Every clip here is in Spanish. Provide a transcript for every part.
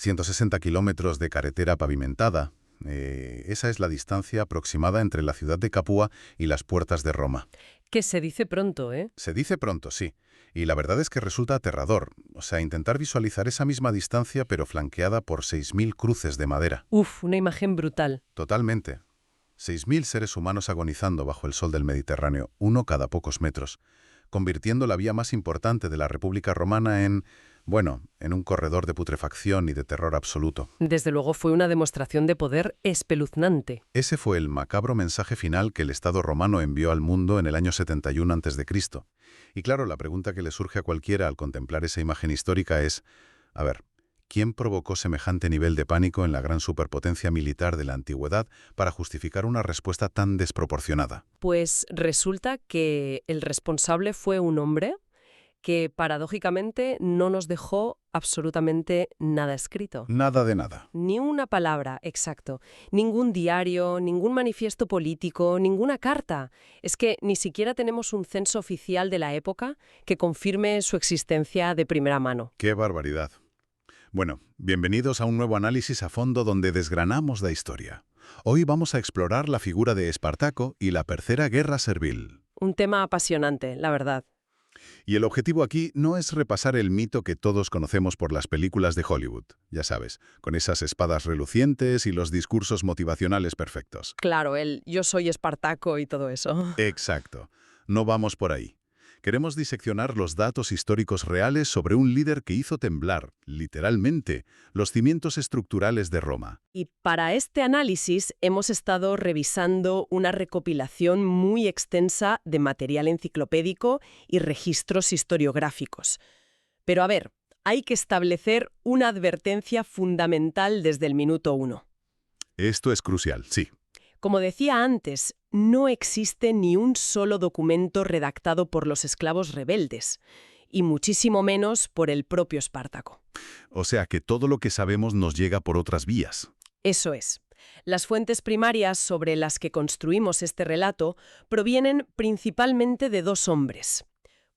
160 kilómetros de carretera pavimentada. Esa es la distancia aproximada entre la ciudad de Capua y las puertas de Roma. Que se dice pronto, ¿eh? Se dice pronto, sí. Y la verdad es que resulta aterrador. O sea, intentar visualizar esa misma distancia pero flanqueada por 6.000 cruces de madera. Uf, una imagen brutal. Totalmente. 6.000 seres humanos agonizando bajo el sol del Mediterráneo, uno cada pocos metros, convirtiendo la vía más importante de la República Romana en un corredor de putrefacción y de terror absoluto. Desde luego fue una demostración de poder espeluznante. Ese fue el macabro mensaje final que el Estado romano envió al mundo en el año 71 a.C. Y claro, la pregunta que le surge a cualquiera al contemplar esa imagen histórica es, a ver, ¿quién provocó semejante nivel de pánico en la gran superpotencia militar de la antigüedad para justificar una respuesta tan desproporcionada? Pues resulta que el responsable fue un hombre que paradójicamente no nos dejó absolutamente nada escrito. Nada de nada. Ni una palabra, exacto. Ningún diario, ningún manifiesto político, ninguna carta. Es que ni siquiera tenemos un censo oficial de la época que confirme su existencia de primera mano. ¡Qué barbaridad! Bueno, bienvenidos a un nuevo análisis a fondo donde desgranamos la historia. Hoy vamos a explorar la figura de Espartaco y la Tercera Guerra Servil. Un tema apasionante, la verdad. Y el objetivo aquí no es repasar el mito que todos conocemos por las películas de Hollywood, ya sabes, con esas espadas relucientes y los discursos motivacionales perfectos. Claro, el yo soy Espartaco y todo eso. Exacto. No vamos por ahí. Queremos diseccionar los datos históricos reales sobre un líder que hizo temblar, literalmente, los cimientos estructurales de Roma. Y para este análisis hemos estado revisando una recopilación muy extensa de material enciclopédico y registros historiográficos. Pero a ver, hay que establecer una advertencia fundamental desde el minuto 1. Esto es crucial, sí. Como decía antes, no existe ni un solo documento redactado por los esclavos rebeldes, y muchísimo menos por el propio Espartaco. O sea que todo lo que sabemos nos llega por otras vías. Eso es. Las fuentes primarias sobre las que construimos este relato provienen principalmente de dos hombres.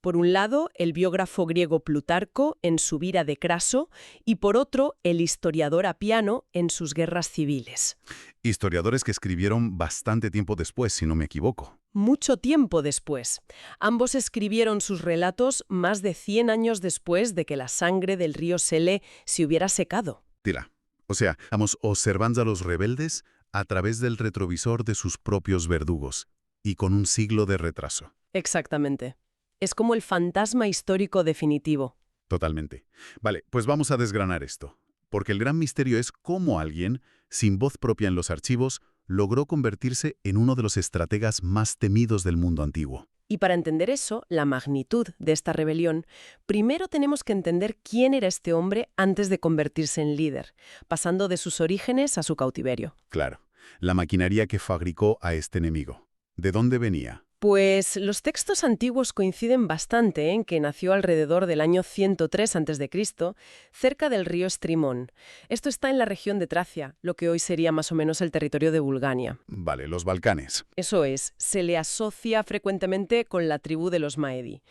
Por un lado, el biógrafo griego Plutarco en su Vida de Craso y por otro, el historiador Apiano en sus Guerras Civiles. Historiadores que escribieron bastante tiempo después, si no me equivoco. Mucho tiempo después. Ambos escribieron sus relatos más de 100 años después de que la sangre del río Sele se hubiera secado. Tila. O sea, estamos observando a los rebeldes a través del retrovisor de sus propios verdugos y con un siglo de retraso. Exactamente. Es como el fantasma histórico definitivo. Totalmente. Vale, pues vamos a desgranar esto. Porque el gran misterio es cómo alguien, sin voz propia en los archivos, logró convertirse en uno de los estrategas más temidos del mundo antiguo. Y para entender eso, la magnitud de esta rebelión, primero tenemos que entender quién era este hombre antes de convertirse en líder, pasando de sus orígenes a su cautiverio. Claro, la maquinaria que fabricó a este enemigo. ¿De dónde venía? Pues los textos antiguos coinciden bastante en que nació alrededor del año 103 a.C., cerca del río Estrimón. Esto está en la región de Tracia, lo que hoy sería más o menos el territorio de Bulgaria. Vale, los Balcanes. Eso es, se le asocia frecuentemente con la tribu de los Maedi.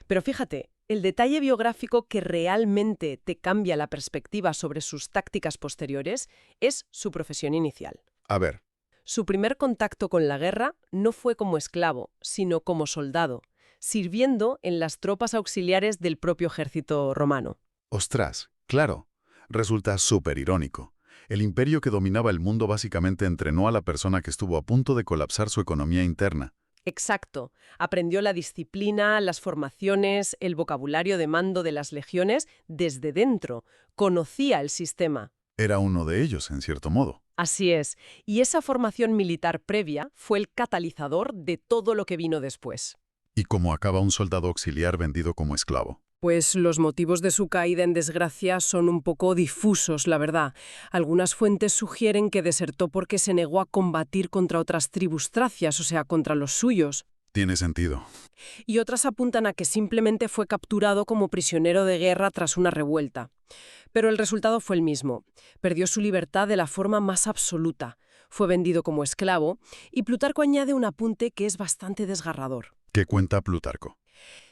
Pero fíjate, el detalle biográfico que realmente te cambia la perspectiva sobre sus tácticas posteriores es su profesión inicial. A ver. Su primer contacto con la guerra no fue como esclavo, sino como soldado, sirviendo en las tropas auxiliares del propio ejército romano. Ostras, claro. Resulta súper irónico. El imperio que dominaba el mundo básicamente entrenó a la persona que estuvo a punto de colapsar su economía interna. Exacto. Aprendió la disciplina, las formaciones, el vocabulario de mando de las legiones desde dentro. Conocía el sistema. Era uno de ellos, en cierto modo. Así es. Y esa formación militar previa fue el catalizador de todo lo que vino después. ¿Y cómo acaba un soldado auxiliar vendido como esclavo? Pues los motivos de su caída en desgracia son un poco difusos, la verdad. Algunas fuentes sugieren que desertó porque se negó a combatir contra otras tribus tracias, o sea, contra los suyos. Tiene sentido. Y otras apuntan a que simplemente fue capturado como prisionero de guerra tras una revuelta. Pero el resultado fue el mismo. Perdió su libertad de la forma más absoluta. Fue vendido como esclavo, y Plutarco añade un apunte que es bastante desgarrador. ¿Qué cuenta Plutarco?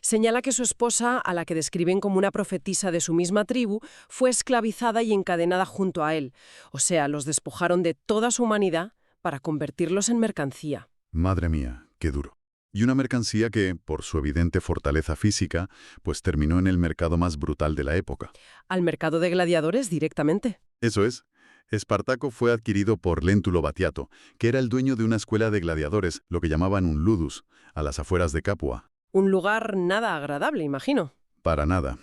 Señala que su esposa, a la que describen como una profetisa de su misma tribu, fue esclavizada y encadenada junto a él. O sea, los despojaron de toda su humanidad para convertirlos en mercancía. Madre mía, qué duro. Y una mercancía que, por su evidente fortaleza física, pues terminó en el mercado más brutal de la época. Al mercado de gladiadores directamente. Eso es. Espartaco fue adquirido por Léntulo Batiato, que era el dueño de una escuela de gladiadores, lo que llamaban un ludus, a las afueras de Capua. Un lugar nada agradable, imagino. Para nada.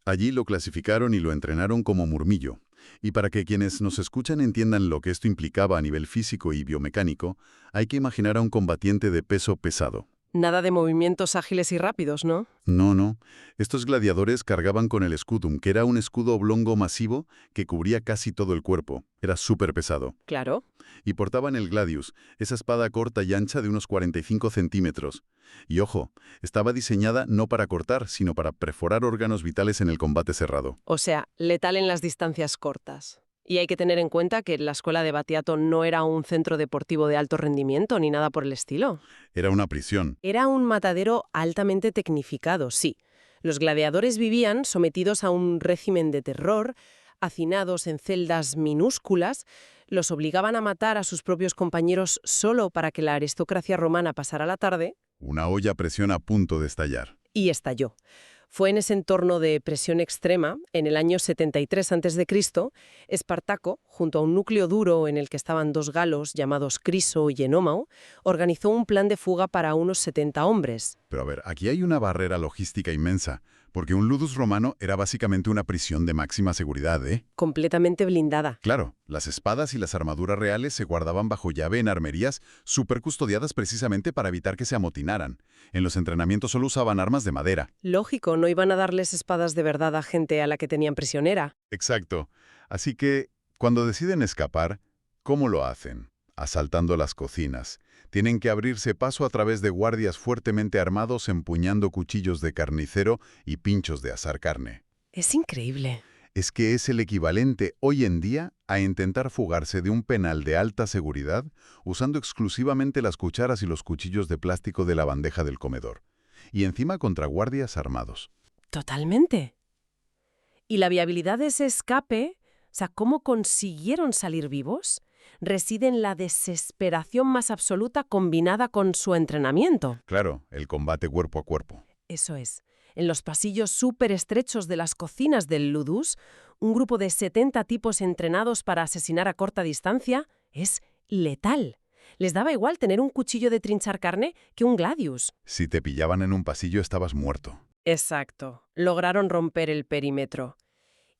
Allí lo clasificaron y lo entrenaron como murmillo. Y para que quienes nos escuchan entiendan lo que esto implicaba a nivel físico y biomecánico, hay que imaginar a un combatiente de peso pesado. Nada de movimientos ágiles y rápidos, ¿no? No. Estos gladiadores cargaban con el scudum, que era un escudo oblongo masivo que cubría casi todo el cuerpo. Era súper pesado. Claro. Y portaban el gladius, esa espada corta y ancha de unos 45 centímetros. Y ojo, estaba diseñada no para cortar, sino para perforar órganos vitales en el combate cerrado. O sea, letal en las distancias cortas. Y hay que tener en cuenta que la escuela de Batiato no era un centro deportivo de alto rendimiento ni nada por el estilo. Era una prisión. Era un matadero altamente tecnificado, sí. Los gladiadores vivían sometidos a un régimen de terror, hacinados en celdas minúsculas, los obligaban a matar a sus propios compañeros solo para que la aristocracia romana pasara la tarde. Una olla a presión a punto de estallar. Y estalló. Fue en ese entorno de presión extrema, en el año 73 a.C., Espartaco, junto a un núcleo duro en el que estaban dos galos llamados Criso y Enómao, organizó un plan de fuga para unos 70 hombres. Pero a ver, aquí hay una barrera logística inmensa, porque un ludus romano era básicamente una prisión de máxima seguridad, ¿eh? Completamente blindada. Claro, las espadas y las armaduras reales se guardaban bajo llave en armerías súper custodiadas precisamente para evitar que se amotinaran. En los entrenamientos solo usaban armas de madera. Lógico, no iban a darles espadas de verdad a gente a la que tenían prisionera. Exacto. Así que, cuando deciden escapar, ¿cómo lo hacen? Asaltando las cocinas. Tienen que abrirse paso a través de guardias fuertemente armados empuñando cuchillos de carnicero y pinchos de asar carne. Es increíble. Es que es el equivalente hoy en día a intentar fugarse de un penal de alta seguridad usando exclusivamente las cucharas y los cuchillos de plástico de la bandeja del comedor. Y encima contra guardias armados. Totalmente. Y la viabilidad de ese escape, o sea, ¿cómo consiguieron salir vivos? Reside en la desesperación más absoluta combinada con su entrenamiento. Claro, el combate cuerpo a cuerpo. Eso es. En los pasillos súper estrechos de las cocinas del ludus, un grupo de 70 tipos entrenados para asesinar a corta distancia es letal. Les daba igual tener un cuchillo de trinchar carne que un gladius. Si te pillaban en un pasillo estabas muerto. Exacto. Lograron romper el perímetro.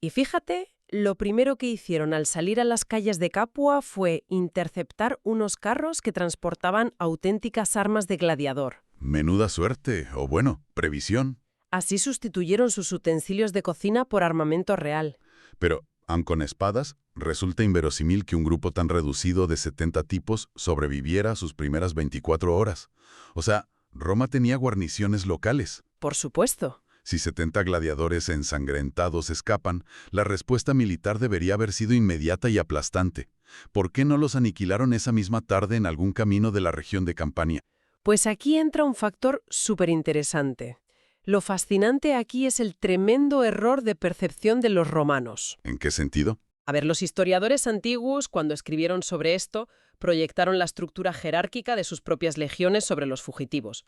Y fíjate, lo primero que hicieron al salir a las calles de Capua fue interceptar unos carros que transportaban auténticas armas de gladiador. Menuda suerte, o bueno, previsión. Así sustituyeron sus utensilios de cocina por armamento real. Pero, aun con espadas, resulta inverosímil que un grupo tan reducido de 70 tipos sobreviviera a sus primeras 24 horas. O sea, Roma tenía guarniciones locales. Por supuesto. Si 70 gladiadores ensangrentados escapan, la respuesta militar debería haber sido inmediata y aplastante. ¿Por qué no los aniquilaron esa misma tarde en algún camino de la región de Campania? Pues aquí entra un factor súper interesante. Lo fascinante aquí es el tremendo error de percepción de los romanos. ¿En qué sentido? A ver, los historiadores antiguos, cuando escribieron sobre esto, proyectaron la estructura jerárquica de sus propias legiones sobre los fugitivos.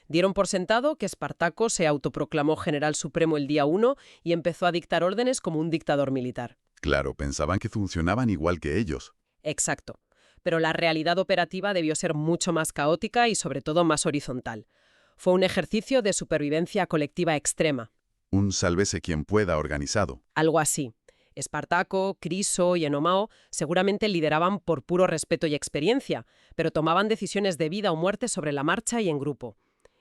Dieron por sentado que Espartaco se autoproclamó general supremo el día 1 y empezó a dictar órdenes como un dictador militar. Claro, pensaban que funcionaban igual que ellos. Exacto. Pero la realidad operativa debió ser mucho más caótica y sobre todo más horizontal. Fue un ejercicio de supervivencia colectiva extrema. Un sálvese quien pueda organizado. Algo así. Espartaco, Criso y Enómao seguramente lideraban por puro respeto y experiencia, pero tomaban decisiones de vida o muerte sobre la marcha y en grupo.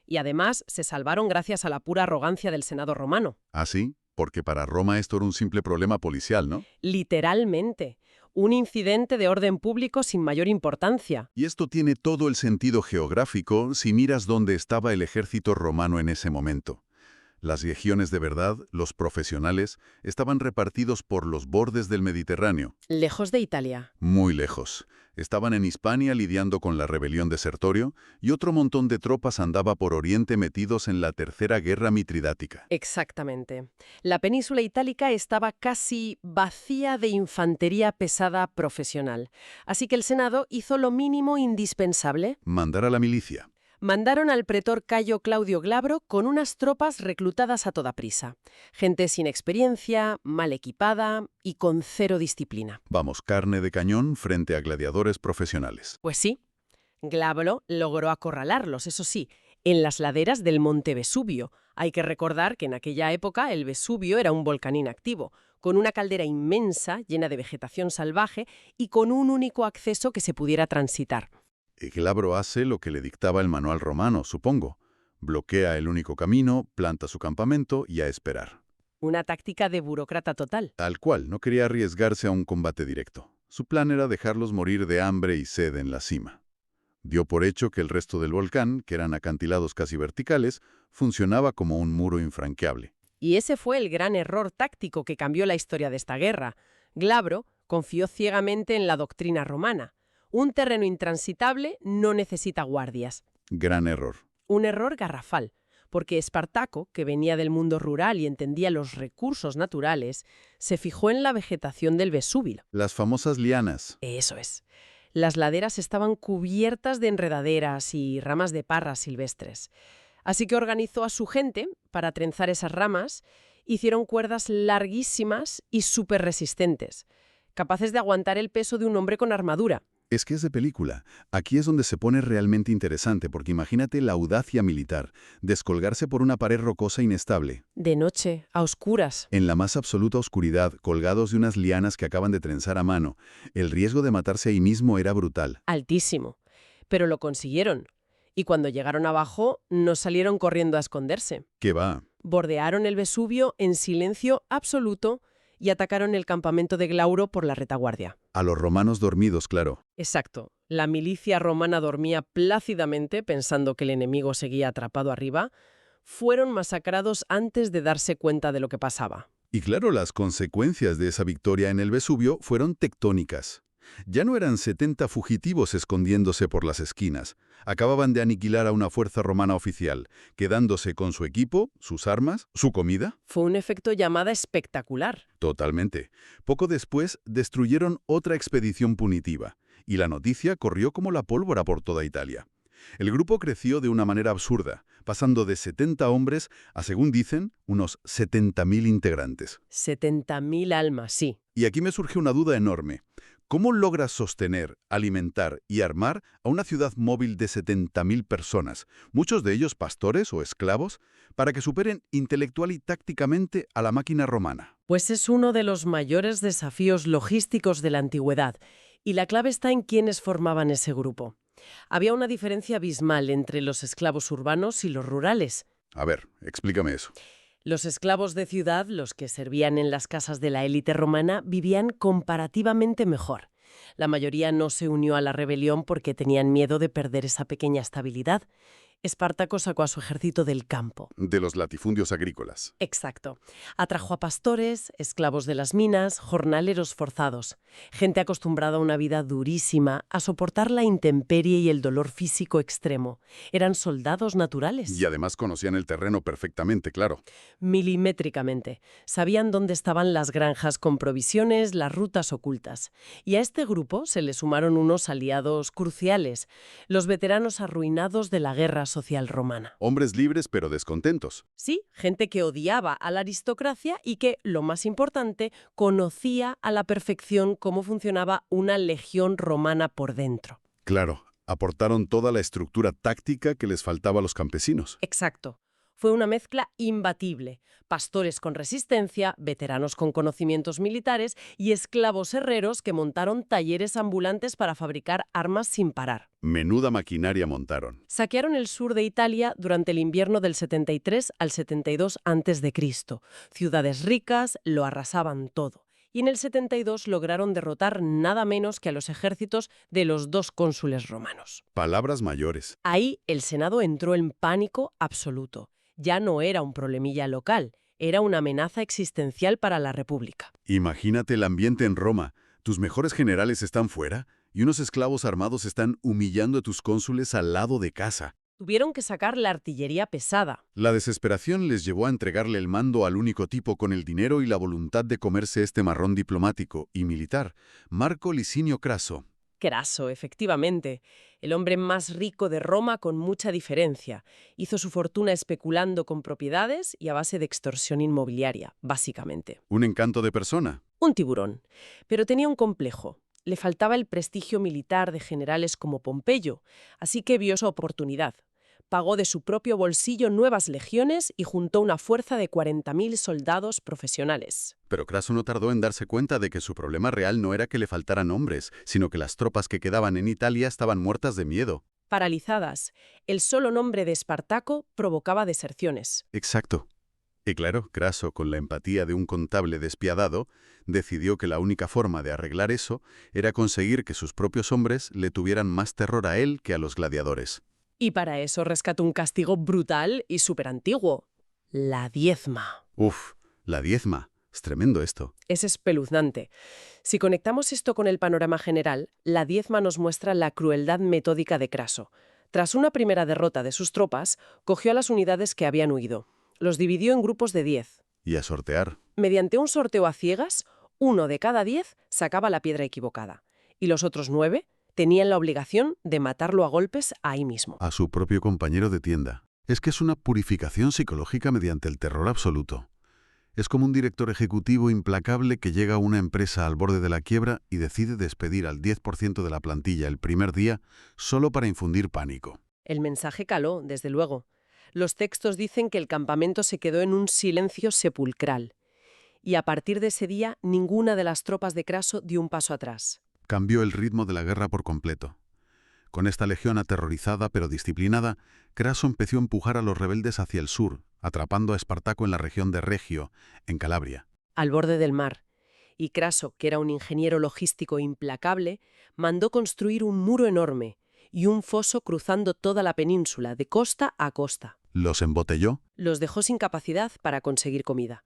Y además se salvaron gracias a la pura arrogancia del Senado romano. ¿Ah, sí? Porque para Roma esto era un simple problema policial, ¿no? Literalmente. Un incidente de orden público sin mayor importancia. Y esto tiene todo el sentido geográfico si miras dónde estaba el ejército romano en ese momento. Las legiones de verdad, los profesionales, estaban repartidos por los bordes del Mediterráneo, Lejos de Italia. muy lejos. Estaban en Hispania lidiando con la rebelión de Sertorio y otro montón de tropas andaba por Oriente metidos en la Tercera Guerra Mitridática. Exactamente. La península itálica estaba casi vacía de infantería pesada profesional, así que el Senado hizo lo mínimo indispensable. Mandar a la milicia. Mandaron al pretor Cayo Claudio Glabro con unas tropas reclutadas a toda prisa. Gente sin experiencia, mal equipada y con cero disciplina. Vamos, carne de cañón frente a gladiadores profesionales. Pues sí, Glabro logró acorralarlos, eso sí, en las laderas del monte Vesubio. Hay que recordar que en aquella época el Vesubio era un volcán inactivo, con una caldera inmensa llena de vegetación salvaje y con un único acceso que se pudiera transitar. Glabro hace lo que le dictaba el manual romano, supongo. Bloquea el único camino, planta su campamento y a esperar. Una táctica de burócrata total. Tal cual, no quería arriesgarse a un combate directo. Su plan era dejarlos morir de hambre y sed en la cima. Dio por hecho que el resto del volcán, que eran acantilados casi verticales, funcionaba como un muro infranqueable. Y ese fue el gran error táctico que cambió la historia de esta guerra. Glabro confió ciegamente en la doctrina romana. Un terreno intransitable no necesita guardias. Gran error. Un error garrafal, porque Espartaco, que venía del mundo rural y entendía los recursos naturales, se fijó en la vegetación del Vesubio. Las famosas lianas. Eso es. Las laderas estaban cubiertas de enredaderas y ramas de parras silvestres. Así que organizó a su gente para trenzar esas ramas. Hicieron cuerdas larguísimas y súper resistentes, capaces de aguantar el peso de un hombre con armadura. Es que es de película. Aquí es donde se pone realmente interesante, porque imagínate la audacia militar, descolgarse por una pared rocosa inestable. De noche, a oscuras. En la más absoluta oscuridad, colgados de unas lianas que acaban de trenzar a mano. El riesgo de matarse ahí mismo era brutal. Altísimo. Pero lo consiguieron. Y cuando llegaron abajo, no salieron corriendo a esconderse. ¿Qué va? Bordearon el Vesubio en silencio absoluto y atacaron el campamento de Glauro por la retaguardia. A los romanos dormidos, claro. Exacto. La milicia romana dormía plácidamente pensando que el enemigo seguía atrapado arriba. Fueron masacrados antes de darse cuenta de lo que pasaba. Y claro, las consecuencias de esa victoria en el Vesubio fueron tectónicas. Ya no eran 70 fugitivos escondiéndose por las esquinas. Acababan de aniquilar a una fuerza romana oficial, quedándose con su equipo, sus armas, su comida. Fue un efecto llamada espectacular. Totalmente. Poco después, destruyeron otra expedición punitiva, y la noticia corrió como la pólvora por toda Italia. El grupo creció de una manera absurda, pasando de 70 hombres a, según dicen, unos 70.000 integrantes. 70.000 almas, sí. Y aquí me surge una duda enorme. ¿Cómo logras sostener, alimentar y armar a una ciudad móvil de 70.000 personas, muchos de ellos pastores o esclavos, para que superen intelectual y tácticamente a la máquina romana? Pues es uno de los mayores desafíos logísticos de la antigüedad, y la clave está en quiénes formaban ese grupo. Había una diferencia abismal entre los esclavos urbanos y los rurales. A ver, explícame eso. Los esclavos de ciudad, los que servían en las casas de la élite romana, vivían comparativamente mejor. La mayoría no se unió a la rebelión porque tenían miedo de perder esa pequeña estabilidad. Espartaco sacó a su ejército del campo. De los latifundios agrícolas. Exacto. Atrajo a pastores, esclavos de las minas, jornaleros forzados. Gente acostumbrada a una vida durísima, a soportar la intemperie y el dolor físico extremo. Eran soldados naturales. Y además conocían el terreno perfectamente, claro. Milimétricamente. Sabían dónde estaban las granjas con provisiones, las rutas ocultas. Y a este grupo se le sumaron unos aliados cruciales, los veteranos arruinados de la guerra social romana. Hombres libres pero descontentos. Sí, gente que odiaba a la aristocracia y que, lo más importante, conocía a la perfección cómo funcionaba una legión romana por dentro. Claro, aportaron toda la estructura táctica que les faltaba a los campesinos. Exacto. Fue una mezcla imbatible. Pastores con resistencia, veteranos con conocimientos militares y esclavos herreros que montaron talleres ambulantes para fabricar armas sin parar. Menuda maquinaria montaron. Saquearon el sur de Italia durante el invierno del 73 al 72 a.C. Ciudades ricas lo arrasaban todo. Y en el 72 lograron derrotar nada menos que a los ejércitos de los 2 cónsules romanos. Palabras mayores. Ahí el Senado entró en pánico absoluto. ya no era un problemilla local, era una amenaza existencial para la República. Imagínate el ambiente en Roma. Tus mejores generales están fuera y unos esclavos armados están humillando a tus cónsules al lado de casa. Tuvieron que sacar la artillería pesada. La desesperación les llevó a entregarle el mando al único tipo con el dinero y la voluntad de comerse este marrón diplomático y militar, Marco Licinio Craso. Craso, efectivamente, el hombre más rico de Roma con mucha diferencia. Hizo su fortuna especulando con propiedades y a base de extorsión inmobiliaria, básicamente. Un encanto de persona. Un tiburón. Pero tenía un complejo. Le faltaba el prestigio militar de generales como Pompeyo, así que vio su oportunidad. Pagó de su propio bolsillo nuevas legiones y juntó una fuerza de 40.000 soldados profesionales. Pero Craso no tardó en darse cuenta de que su problema real no era que le faltaran hombres, sino que las tropas que quedaban en Italia estaban muertas de miedo. Paralizadas, el solo nombre de Espartaco provocaba deserciones. Exacto. Y claro, Craso, con la empatía de un contable despiadado, decidió que la única forma de arreglar eso era conseguir que sus propios hombres le tuvieran más terror a él que a los gladiadores. Y para eso rescató un castigo brutal y súper antiguo: la diezma. Uf, la diezma. Es tremendo esto. Es espeluznante. Si conectamos esto con el panorama general, la diezma nos muestra la crueldad metódica de Craso. Tras una primera derrota de sus tropas, cogió a las unidades que habían huido. Los dividió en grupos de 10. Y a sortear. Mediante un sorteo a ciegas, 1 de cada 10 sacaba la piedra equivocada. Y los otros 9 tenían la obligación de matarlo a golpes ahí mismo. A su propio compañero de tienda. Es que es una purificación psicológica mediante el terror absoluto. Es como un director ejecutivo implacable que llega a una empresa al borde de la quiebra y decide despedir al 10% de la plantilla el primer día solo para infundir pánico. El mensaje caló, desde luego. Los textos dicen que el campamento se quedó en un silencio sepulcral. Y a partir de ese día, ninguna de las tropas de Craso dio un paso atrás. Cambió el ritmo de la guerra por completo. Con esta legión aterrorizada pero disciplinada, Craso empezó a empujar a los rebeldes hacia el sur, atrapando a Espartaco en la región de Regio, en Calabria. Al borde del mar. Y Craso, que era un ingeniero logístico implacable, mandó construir un muro enorme y un foso cruzando toda la península, de costa a costa. ¿Los embotelló? Los dejó sin capacidad para conseguir comida.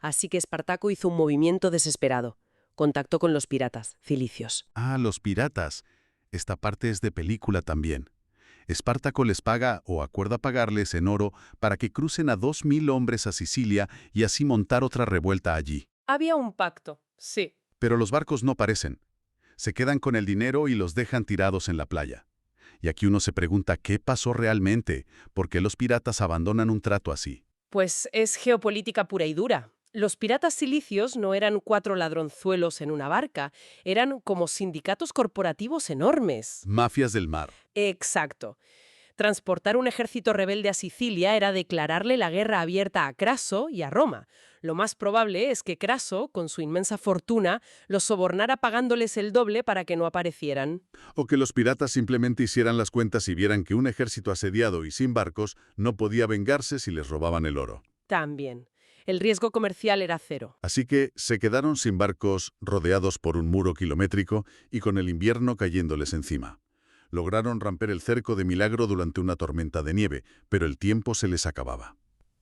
Así que Espartaco hizo un movimiento desesperado. Contactó con los piratas, cilicios. Ah, los piratas. Esta parte es de película también. Espartaco les paga o acuerda pagarles en oro para que crucen a 2.000 hombres a Sicilia y así montar otra revuelta allí. Había un pacto, sí. Pero los barcos no parecen. Se quedan con el dinero y los dejan tirados en la playa. Y aquí uno se pregunta qué pasó realmente, por qué los piratas abandonan un trato así. Pues es geopolítica pura y dura. Los piratas cilicios no eran 4 ladronzuelos en una barca, eran como sindicatos corporativos enormes. Mafias del mar. Exacto. Transportar un ejército rebelde a Sicilia era declararle la guerra abierta a Craso y a Roma. Lo más probable es que Craso, con su inmensa fortuna, los sobornara pagándoles el doble para que no aparecieran. O que los piratas simplemente hicieran las cuentas y vieran que un ejército asediado y sin barcos no podía vengarse si les robaban el oro. También. El riesgo comercial era cero. Así que se quedaron sin barcos, rodeados por un muro kilométrico y con el invierno cayéndoles encima. Lograron romper el cerco de milagro durante una tormenta de nieve, pero el tiempo se les acababa.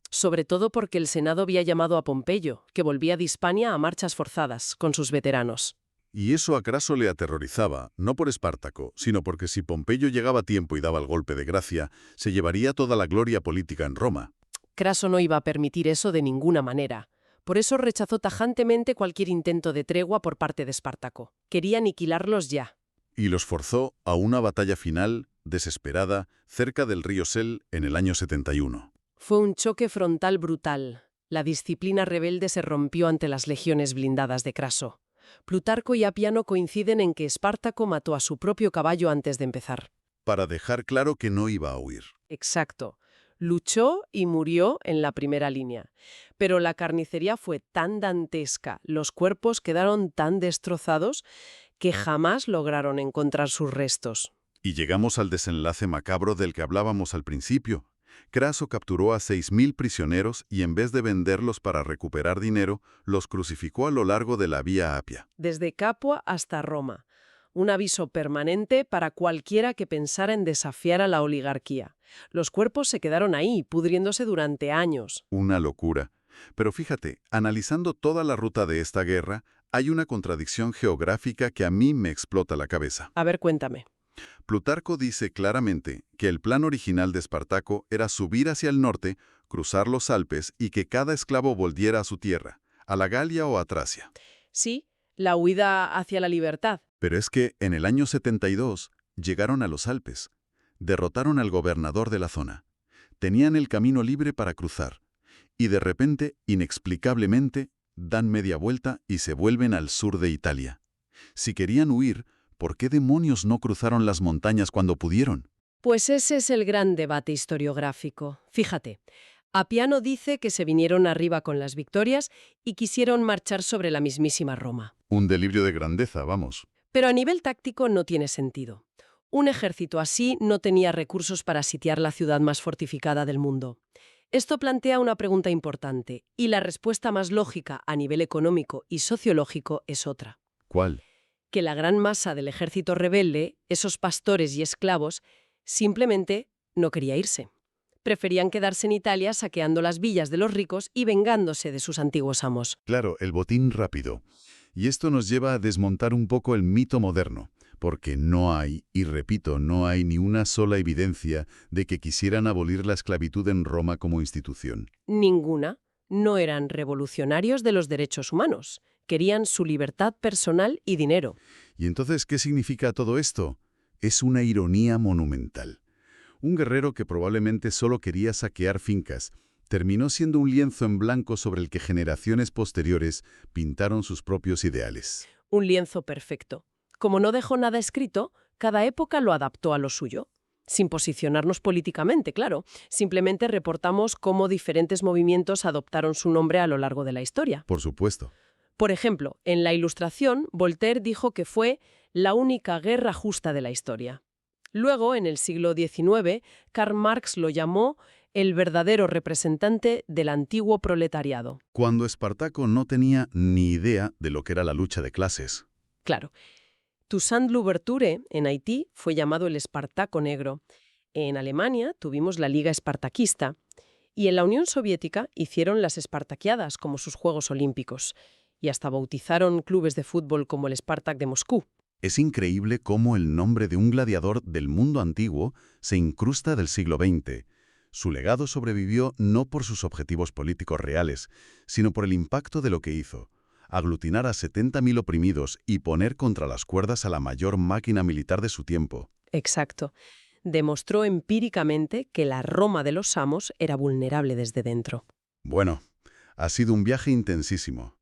Sobre todo porque el Senado había llamado a Pompeyo, que volvía de Hispania a marchas forzadas, con sus veteranos. Y eso a Craso le aterrorizaba, no por Espartaco, sino porque si Pompeyo llegaba a tiempo y daba el golpe de gracia, se llevaría toda la gloria política en Roma. Craso no iba a permitir eso de ninguna manera. Por eso rechazó tajantemente cualquier intento de tregua por parte de Espartaco. Quería aniquilarlos ya. Y los forzó a una batalla final, desesperada, cerca del río Sel en el año 71. Fue un choque frontal brutal. La disciplina rebelde se rompió ante las legiones blindadas de Craso. Plutarco y Apiano coinciden en que Espartaco mató a su propio caballo antes de empezar. Para dejar claro que no iba a huir. Exacto. Luchó y murió en la primera línea. Pero la carnicería fue tan dantesca, los cuerpos quedaron tan destrozados, que jamás lograron encontrar sus restos. Y llegamos al desenlace macabro del que hablábamos al principio. Craso capturó a 6.000 prisioneros y en vez de venderlos para recuperar dinero, los crucificó a lo largo de la Vía Apia. Desde Capua hasta Roma. un aviso permanente para cualquiera que pensara en desafiar a la oligarquía. Los cuerpos se quedaron ahí, pudriéndose durante años. Una locura. Pero fíjate, analizando toda la ruta de esta guerra, hay una contradicción geográfica que a mí me explota la cabeza. A ver, cuéntame. Plutarco dice claramente que el plan original de Espartaco era subir hacia el norte, cruzar los Alpes y que cada esclavo volviera a su tierra, a la Galia o a Tracia. Sí, la huida hacia la libertad. Pero es que en el año 72 llegaron a los Alpes, derrotaron al gobernador de la zona, tenían el camino libre para cruzar, y de repente, inexplicablemente, dan media vuelta y se vuelven al sur de Italia. Si querían huir, ¿por qué demonios no cruzaron las montañas cuando pudieron? Pues ese es el gran debate historiográfico. Fíjate, Apiano dice que se vinieron arriba con las victorias y quisieron marchar sobre la mismísima Roma. Un delirio de grandeza, vamos. Pero a nivel táctico no tiene sentido. Un ejército así no tenía recursos para sitiar la ciudad más fortificada del mundo. Esto plantea una pregunta importante, y la respuesta más lógica a nivel económico y sociológico es otra. ¿Cuál? Que la gran masa del ejército rebelde, esos pastores y esclavos, simplemente no quería irse. Preferían quedarse en Italia saqueando las villas de los ricos y vengándose de sus antiguos amos. Claro, el botín rápido. Y esto nos lleva a desmontar un poco el mito moderno, porque no hay, y repito, no hay ni una sola evidencia de que quisieran abolir la esclavitud en Roma como institución. Ninguna. No eran revolucionarios de los derechos humanos. Querían su libertad personal y dinero. ¿Y entonces qué significa todo esto? Es una ironía monumental. Un guerrero que probablemente solo quería saquear fincas, terminó siendo un lienzo en blanco sobre el que generaciones posteriores pintaron sus propios ideales. Un lienzo perfecto. Como no dejó nada escrito, cada época lo adaptó a lo suyo. Sin posicionarnos políticamente, claro. Simplemente reportamos cómo diferentes movimientos adoptaron su nombre a lo largo de la historia. Por supuesto. Por ejemplo, en la Ilustración, Voltaire dijo que fue la única guerra justa de la historia. Luego, en el siglo XIX, Karl Marx lo llamó el verdadero representante del antiguo proletariado. Cuando Espartaco no tenía ni idea de lo que era la lucha de clases. Claro. Toussaint Louverture, en Haití, fue llamado el Espartaco Negro. En Alemania tuvimos la Liga Espartaquista. Y en la Unión Soviética hicieron las Espartaquiadas como sus Juegos Olímpicos. Y hasta bautizaron clubes de fútbol como el Spartak de Moscú. Es increíble cómo el nombre de un gladiador del mundo antiguo se incrusta del siglo XX. Su legado sobrevivió no por sus objetivos políticos reales, sino por el impacto de lo que hizo: aglutinar a 70.000 oprimidos y poner contra las cuerdas a la mayor máquina militar de su tiempo. Exacto. Demostró empíricamente que la Roma de los amos era vulnerable desde dentro. Bueno, ha sido un viaje intensísimo.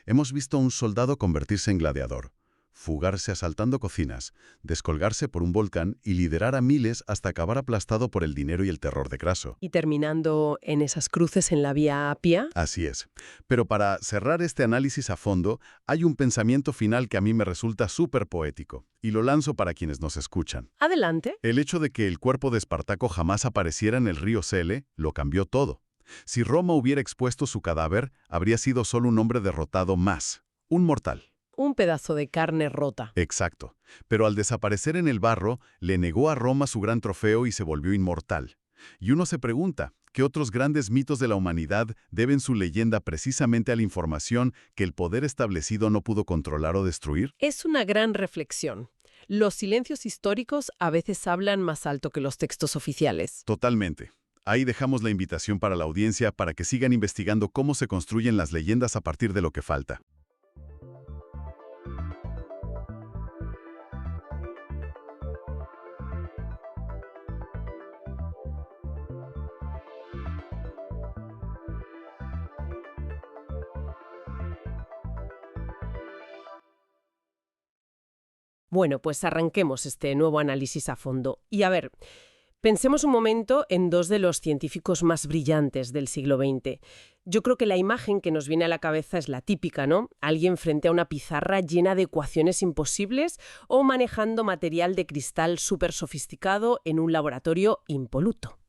Hemos visto a un soldado convertirse en gladiador, fugarse asaltando cocinas, descolgarse por un volcán y liderar a miles hasta acabar aplastado por el dinero y el terror de Craso. Y terminando en esas cruces en la Vía Apia. Así es. Pero para cerrar este análisis a fondo, hay un pensamiento final que a mí me resulta súper poético, y lo lanzo para quienes nos escuchan. Adelante. El hecho de que el cuerpo de Espartaco jamás apareciera en el río Sele lo cambió todo. Si Roma hubiera expuesto su cadáver, habría sido solo un hombre derrotado más, un mortal. Un pedazo de carne rota. Exacto. Pero al desaparecer en el barro, le negó a Roma su gran trofeo y se volvió inmortal. Y uno se pregunta, ¿qué otros grandes mitos de la humanidad deben su leyenda precisamente a la información que el poder establecido no pudo controlar o destruir? Es una gran reflexión. Los silencios históricos a veces hablan más alto que los textos oficiales. Totalmente. Ahí dejamos la invitación para la audiencia para que sigan investigando cómo se construyen las leyendas a partir de lo que falta. Bueno, pues arranquemos este nuevo análisis a fondo. Y a ver, pensemos un momento en dos de los científicos más brillantes del siglo XX. Yo creo que la imagen que nos viene a la cabeza es la típica, ¿no? Alguien frente a una pizarra llena de ecuaciones imposibles o manejando material de cristal súper sofisticado en un laboratorio impoluto.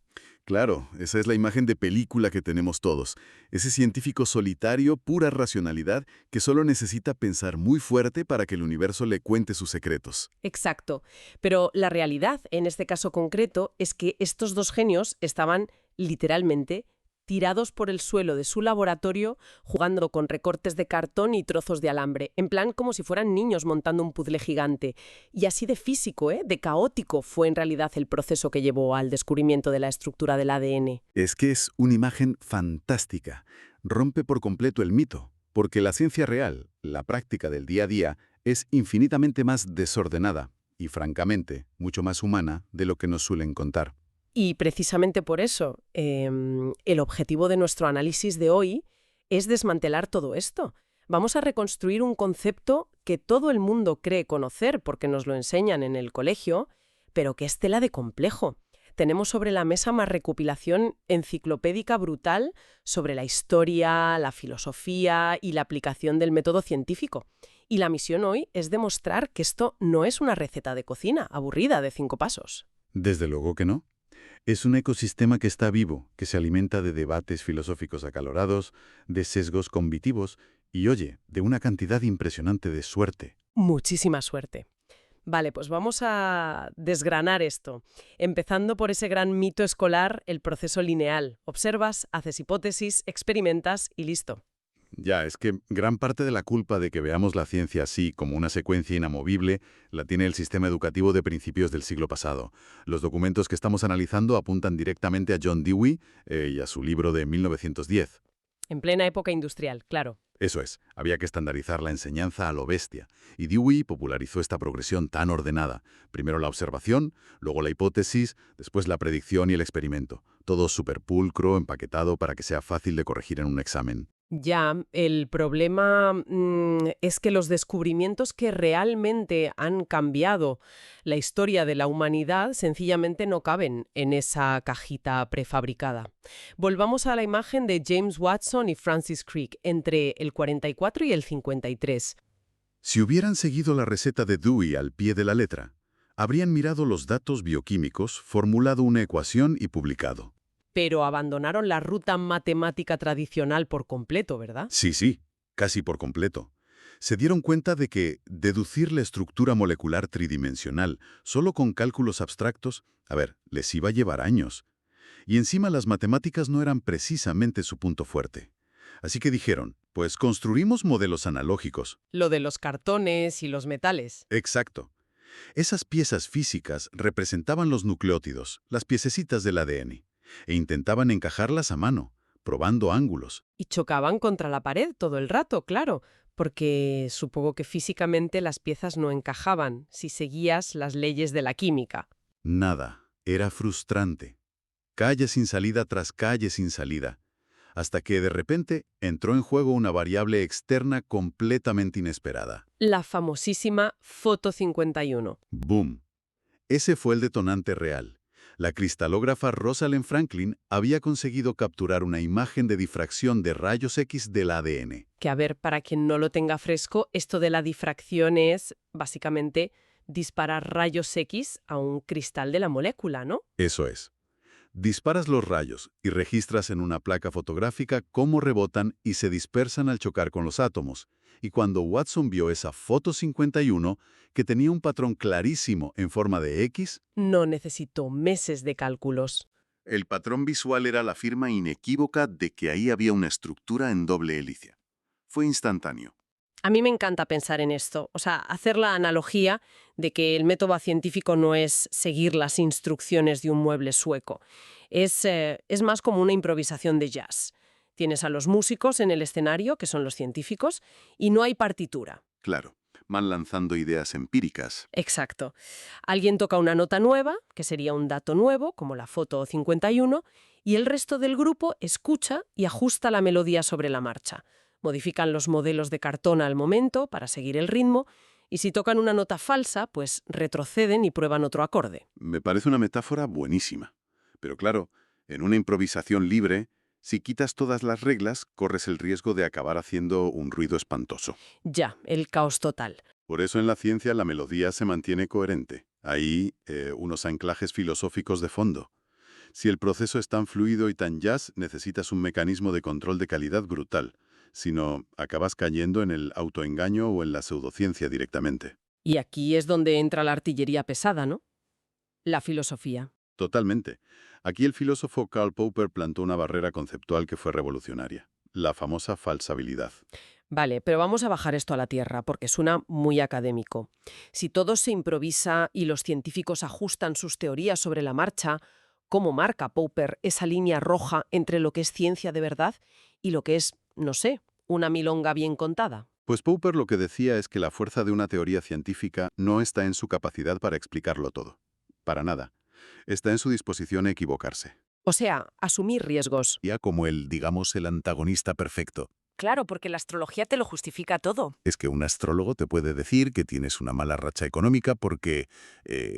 Claro, esa es la imagen de película que tenemos todos. Ese científico solitario, pura racionalidad, que solo necesita pensar muy fuerte para que el universo le cuente sus secretos. Exacto. Pero la realidad, en este caso concreto, es que estos dos genios estaban literalmente tirados por el suelo de su laboratorio jugando con recortes de cartón y trozos de alambre, en plan como si fueran niños montando un puzzle gigante. Y así de físico, de caótico fue en realidad el proceso que llevó al descubrimiento de la estructura del ADN. Es que es una imagen fantástica. Rompe por completo el mito, porque la ciencia real, la práctica del día a día, es infinitamente más desordenada y, francamente, mucho más humana de lo que nos suelen contar. Y precisamente por eso, el objetivo de nuestro análisis de hoy es desmantelar todo esto. Vamos a reconstruir un concepto que todo el mundo cree conocer porque nos lo enseñan en el colegio, pero que es tela de complejo. Tenemos sobre la mesa una recopilación enciclopédica brutal sobre la historia, la filosofía y la aplicación del método científico. Y la misión hoy es demostrar que esto no es una receta de cocina aburrida de 5 pasos. Desde luego que no. Es un ecosistema que está vivo, que se alimenta de debates filosóficos acalorados, de sesgos cognitivos y, oye, de una cantidad impresionante de suerte. Muchísima suerte. Vale, pues vamos a desgranar esto, empezando por ese gran mito escolar, el proceso lineal. Observas, haces hipótesis, experimentas y listo. Ya, es que gran parte de la culpa de que veamos la ciencia así, como una secuencia inamovible, la tiene el sistema educativo de principios del siglo pasado. Los documentos que estamos analizando apuntan directamente a John Dewey y a su libro de 1910. En plena época industrial, claro. Eso es, había que estandarizar la enseñanza a lo bestia, y Dewey popularizó esta progresión tan ordenada. Primero la observación, luego la hipótesis, después la predicción y el experimento. Todo súper pulcro, empaquetado para que sea fácil de corregir en un examen. Ya, el problema es que los descubrimientos que realmente han cambiado la historia de la humanidad sencillamente no caben en esa cajita prefabricada. Volvamos a la imagen de James Watson y Francis Crick entre el 44 y el 53. Si hubieran seguido la receta de Dewey al pie de la letra, habrían mirado los datos bioquímicos, formulado una ecuación y publicado. Pero abandonaron la ruta matemática tradicional por completo, ¿verdad? Sí, casi por completo. Se dieron cuenta de que deducir la estructura molecular tridimensional solo con cálculos abstractos, les iba a llevar años. Y encima las matemáticas no eran precisamente su punto fuerte. Así que dijeron, pues construimos modelos analógicos. Lo de los cartones y los metales. Exacto. Esas piezas físicas representaban los nucleótidos, las piececitas del ADN. E intentaban encajarlas a mano, probando ángulos. Y chocaban contra la pared todo el rato, claro, porque supongo que físicamente las piezas no encajaban si seguías las leyes de la química. Nada. Era frustrante. Calle sin salida tras calle sin salida. Hasta que de repente entró en juego una variable externa completamente inesperada. La famosísima foto 51. ¡Boom! Ese fue el detonante real. La cristalógrafa Rosalind Franklin había conseguido capturar una imagen de difracción de rayos X del ADN. Que a ver, para quien no lo tenga fresco, esto de la difracción es, básicamente, disparar rayos X a un cristal de la molécula, ¿no? Eso es. Disparas los rayos y registras en una placa fotográfica cómo rebotan y se dispersan al chocar con los átomos. Y cuando Watson vio esa foto 51, que tenía un patrón clarísimo en forma de X, no necesitó meses de cálculos. El patrón visual era la firma inequívoca de que ahí había una estructura en doble hélice. Fue instantáneo. A mí me encanta pensar en esto, o sea, hacer la analogía de que el método científico no es seguir las instrucciones de un mueble sueco. Es más como una improvisación de jazz. Tienes a los músicos en el escenario, que son los científicos, y no hay partitura. Claro, van lanzando ideas empíricas. Exacto. Alguien toca una nota nueva, que sería un dato nuevo, como la foto 51, y el resto del grupo escucha y ajusta la melodía sobre la marcha. Modifican los modelos de cartón al momento para seguir el ritmo, y si tocan una nota falsa, pues retroceden y prueban otro acorde. Me parece una metáfora buenísima. Pero claro, en una improvisación libre, si quitas todas las reglas, corres el riesgo de acabar haciendo un ruido espantoso. Ya, el caos total. Por eso en la ciencia la melodía se mantiene coherente. Hay unos anclajes filosóficos de fondo. Si el proceso es tan fluido y tan jazz, necesitas un mecanismo de control de calidad brutal. Si no, acabas cayendo en el autoengaño o en la pseudociencia directamente. Y aquí es donde entra la artillería pesada, ¿no? La filosofía. Totalmente. Aquí el filósofo Karl Popper plantó una barrera conceptual que fue revolucionaria. La famosa falsabilidad. Vale, pero vamos a bajar esto a la tierra, porque suena muy académico. Si todo se improvisa y los científicos ajustan sus teorías sobre la marcha, ¿cómo marca Popper esa línea roja entre lo que es ciencia de verdad y lo que es, no sé, una milonga bien contada? Pues Popper lo que decía es que la fuerza de una teoría científica no está en su capacidad para explicarlo todo. Para nada. Está en su disposición a equivocarse. O sea, asumir riesgos. Ya como digamos, el antagonista perfecto. Claro, porque la astrología te lo justifica todo. Es que un astrólogo te puede decir que tienes una mala racha económica porque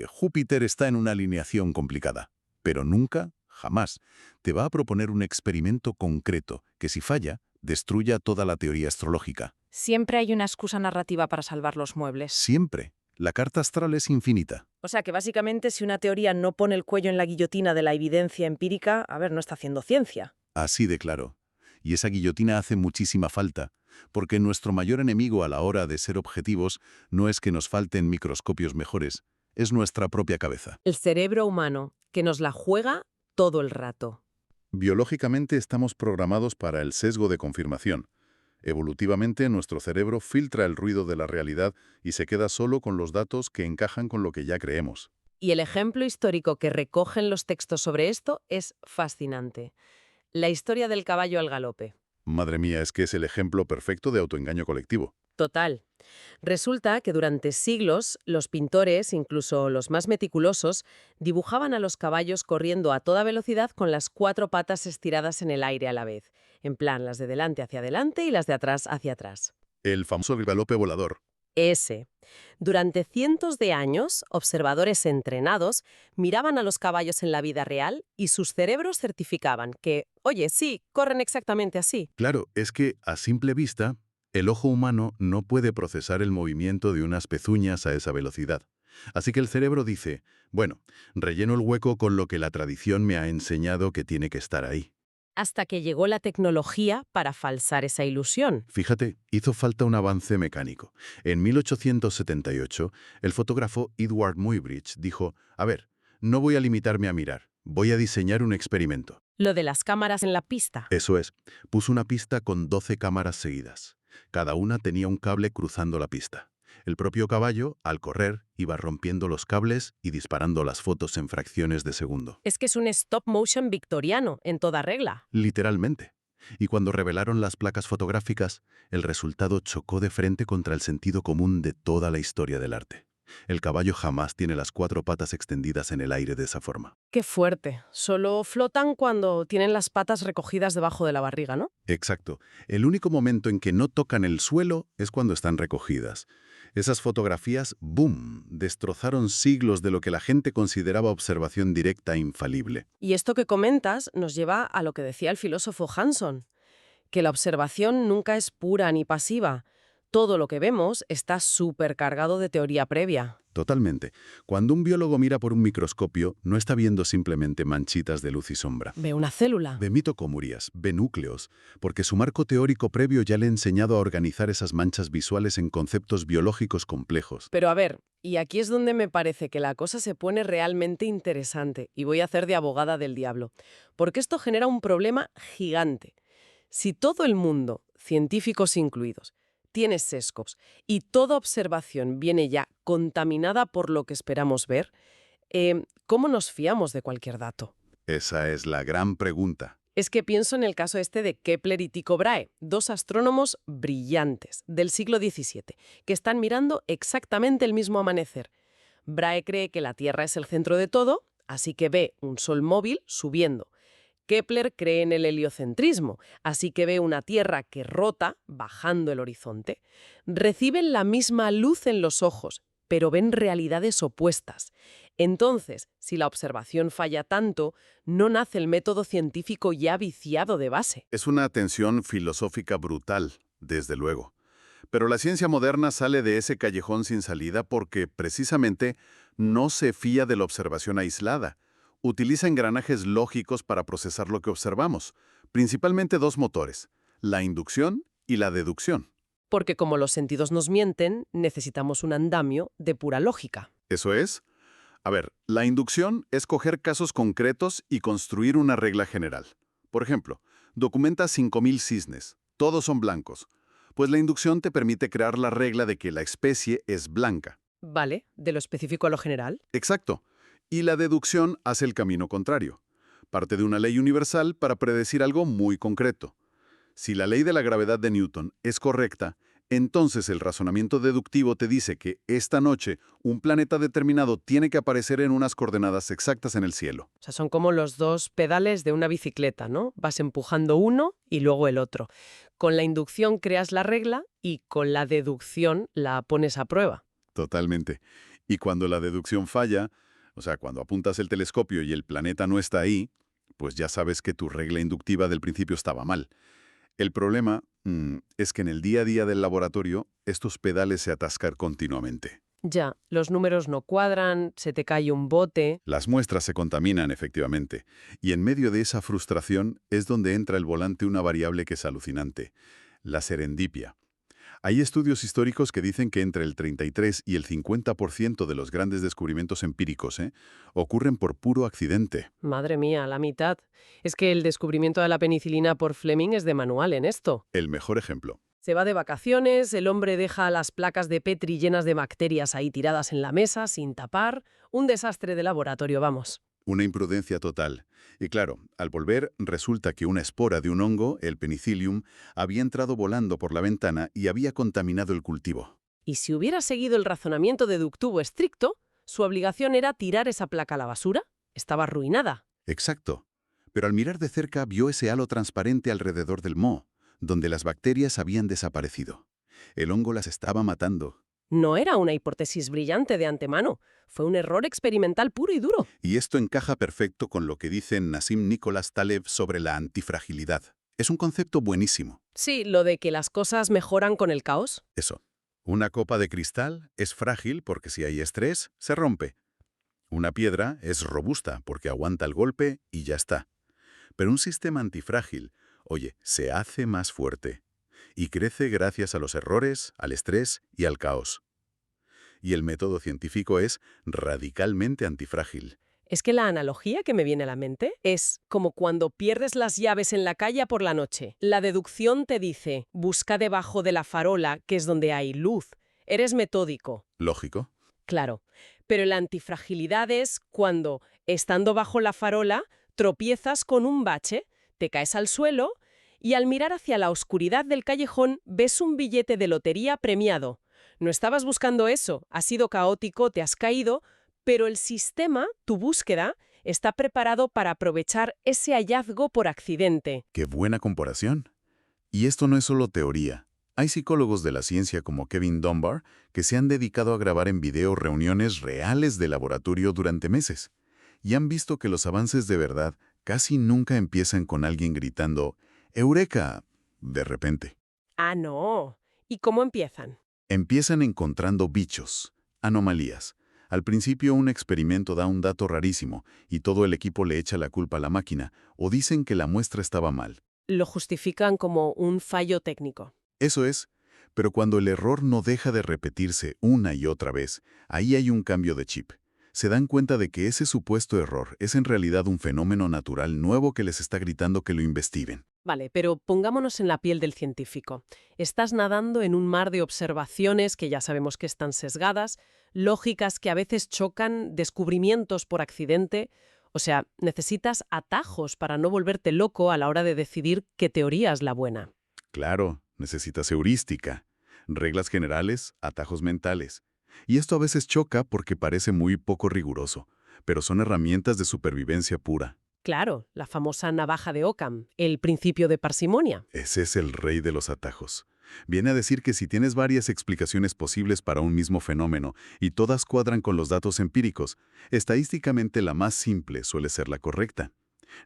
Júpiter está en una alineación complicada. Pero nunca, jamás, te va a proponer un experimento concreto que, si falla, destruya toda la teoría astrológica. Siempre hay una excusa narrativa para salvar los muebles. Siempre. La carta astral es infinita. O sea que básicamente si una teoría no pone el cuello en la guillotina de la evidencia empírica, no está haciendo ciencia. Así de claro. Y esa guillotina hace muchísima falta, porque nuestro mayor enemigo a la hora de ser objetivos no es que nos falten microscopios mejores, es nuestra propia cabeza. El cerebro humano, que nos la juega todo el rato. Biológicamente estamos programados para el sesgo de confirmación. Evolutivamente, nuestro cerebro filtra el ruido de la realidad y se queda solo con los datos que encajan con lo que ya creemos. Y el ejemplo histórico que recogen los textos sobre esto es fascinante. La historia del caballo al galope. Madre mía, es que es el ejemplo perfecto de autoengaño colectivo. Total. Resulta que durante siglos los pintores, incluso los más meticulosos, dibujaban a los caballos corriendo a toda velocidad con las 4 patas estiradas en el aire a la vez. En plan, las de delante hacia adelante y las de atrás hacia atrás. El famoso galope volador. Ese. Durante cientos de años, observadores entrenados miraban a los caballos en la vida real y sus cerebros certificaban que, oye, sí, corren exactamente así. Claro, es que, a simple vista, el ojo humano no puede procesar el movimiento de unas pezuñas a esa velocidad. Así que el cerebro dice, bueno, relleno el hueco con lo que la tradición me ha enseñado que tiene que estar ahí. Hasta que llegó la tecnología para falsar esa ilusión. Fíjate, hizo falta un avance mecánico. En 1878, el fotógrafo Edward Muybridge dijo, a ver, no voy a limitarme a mirar, voy a diseñar un experimento. Lo de las cámaras en la pista. Eso es, puso una pista con 12 cámaras seguidas. Cada una tenía un cable cruzando la pista. El propio caballo, al correr, iba rompiendo los cables y disparando las fotos en fracciones de segundo. Es que es un stop motion victoriano, en toda regla. Literalmente. Y cuando revelaron las placas fotográficas, el resultado chocó de frente contra el sentido común de toda la historia del arte. El caballo jamás tiene las 4 patas extendidas en el aire de esa forma. Qué fuerte. Solo flotan cuando tienen las patas recogidas debajo de la barriga, ¿no? Exacto. El único momento en que no tocan el suelo es cuando están recogidas. Esas fotografías, ¡boom!, destrozaron siglos de lo que la gente consideraba observación directa e infalible. Y esto que comentas nos lleva a lo que decía el filósofo Hanson, que la observación nunca es pura ni pasiva. Todo lo que vemos está supercargado de teoría previa. Totalmente. Cuando un biólogo mira por un microscopio, no está viendo simplemente manchitas de luz y sombra. Ve una célula. Ve mitocondrias, ve núcleos, porque su marco teórico previo ya le ha enseñado a organizar esas manchas visuales en conceptos biológicos complejos. Pero a ver, y aquí es donde me parece que la cosa se pone realmente interesante, y voy a hacer de abogada del diablo, porque esto genera un problema gigante. Si todo el mundo, científicos incluidos, tiene sesgos y toda observación viene ya contaminada por lo que esperamos ver, ¿cómo nos fiamos de cualquier dato? Esa es la gran pregunta. Es que pienso en el caso este de Kepler y Tycho Brahe, 2 astrónomos brillantes del siglo XVII, que están mirando exactamente el mismo amanecer. Brahe cree que la Tierra es el centro de todo, así que ve un sol móvil subiendo. Kepler cree en el heliocentrismo, así que ve una Tierra que rota, bajando el horizonte. Reciben la misma luz en los ojos, pero ven realidades opuestas. Entonces, si la observación falla tanto, no nace el método científico ya viciado de base. Es una tensión filosófica brutal, desde luego. Pero la ciencia moderna sale de ese callejón sin salida porque, precisamente, no se fía de la observación aislada. Utiliza engranajes lógicos para procesar lo que observamos, principalmente dos motores, la inducción y la deducción. Porque como los sentidos nos mienten, necesitamos un andamio de pura lógica. ¿Eso es? A ver, la inducción es coger casos concretos y construir una regla general. Por ejemplo, documenta 5.000 cisnes, todos son blancos. Pues la inducción te permite crear la regla de que la especie es blanca. Vale, de lo específico a lo general. Exacto. Y la deducción hace el camino contrario. Parte de una ley universal para predecir algo muy concreto. Si la ley de la gravedad de Newton es correcta, entonces el razonamiento deductivo te dice que esta noche un planeta determinado tiene que aparecer en unas coordenadas exactas en el cielo. O sea, son como los dos pedales de una bicicleta, ¿no? Vas empujando uno y luego el otro. Con la inducción creas la regla y con la deducción la pones a prueba. Totalmente. Y cuando la deducción falla, o sea, cuando apuntas el telescopio y el planeta no está ahí, pues ya sabes que tu regla inductiva del principio estaba mal. El problema es que en el día a día del laboratorio, estos pedales se atascan continuamente. Ya, los números no cuadran, se te cae un bote. Las muestras se contaminan, efectivamente, y en medio de esa frustración es donde entra el volante una variable que es alucinante, la serendipia. Hay estudios históricos que dicen que entre el 33 y el 50% de los grandes descubrimientos empíricos ocurren por puro accidente. Madre mía, la mitad. Es que el descubrimiento de la penicilina por Fleming es de manual en esto. El mejor ejemplo. Se va de vacaciones, el hombre deja las placas de Petri llenas de bacterias ahí tiradas en la mesa, sin tapar. Un desastre de laboratorio, vamos. Una imprudencia total. Y claro, al volver, resulta que una espora de un hongo, el penicillium, había entrado volando por la ventana y había contaminado el cultivo. Y si hubiera seguido el razonamiento deductivo estricto, su obligación era tirar esa placa a la basura. Estaba arruinada. Exacto. Pero al mirar de cerca vio ese halo transparente alrededor del moho, donde las bacterias habían desaparecido. El hongo las estaba matando. No era una hipótesis brillante de antemano. Fue un error experimental puro y duro. Y esto encaja perfecto con lo que dice Nassim Nicholas Taleb sobre la antifragilidad. Es un concepto buenísimo. Sí, lo de que las cosas mejoran con el caos. Eso. Una copa de cristal es frágil porque si hay estrés, se rompe. Una piedra es robusta porque aguanta el golpe y ya está. Pero un sistema antifrágil, oye, se hace más fuerte. Y crece gracias a los errores, al estrés y al caos. Y el método científico es radicalmente antifrágil. Es que la analogía que me viene a la mente es como cuando pierdes las llaves en la calle por la noche. La deducción te dice, busca debajo de la farola, que es donde hay luz. Eres metódico. ¿Lógico? Claro. Pero la antifragilidad es cuando, estando bajo la farola, tropiezas con un bache, te caes al suelo y al mirar hacia la oscuridad del callejón ves un billete de lotería premiado. No estabas buscando eso, has sido caótico, te has caído, pero el sistema, tu búsqueda, está preparado para aprovechar ese hallazgo por accidente. ¡Qué buena comparación! Y esto no es solo teoría. Hay psicólogos de la ciencia como Kevin Dunbar que se han dedicado a grabar en video reuniones reales de laboratorio durante meses. Y han visto que los avances de verdad casi nunca empiezan con alguien gritando ¡Eureka! De repente. Ah, no. ¿Y cómo empiezan? Empiezan encontrando bichos, anomalías. Al principio un experimento da un dato rarísimo y todo el equipo le echa la culpa a la máquina o dicen que la muestra estaba mal. Lo justifican como un fallo técnico. Eso es, pero cuando el error no deja de repetirse una y otra vez, ahí hay un cambio de chip. Se dan cuenta de que ese supuesto error es en realidad un fenómeno natural nuevo que les está gritando que lo investiguen. Vale, pero pongámonos en la piel del científico. Estás nadando en un mar de observaciones que ya sabemos que están sesgadas, lógicas que a veces chocan, descubrimientos por accidente. O sea, necesitas atajos para no volverte loco a la hora de decidir qué teoría es la buena. Claro, necesitas heurística, reglas generales, atajos mentales. Y esto a veces choca porque parece muy poco riguroso, pero son herramientas de supervivencia pura. Claro, la famosa navaja de Occam, el principio de parsimonia. Ese es el rey de los atajos. Viene a decir que si tienes varias explicaciones posibles para un mismo fenómeno y todas cuadran con los datos empíricos, estadísticamente la más simple suele ser la correcta.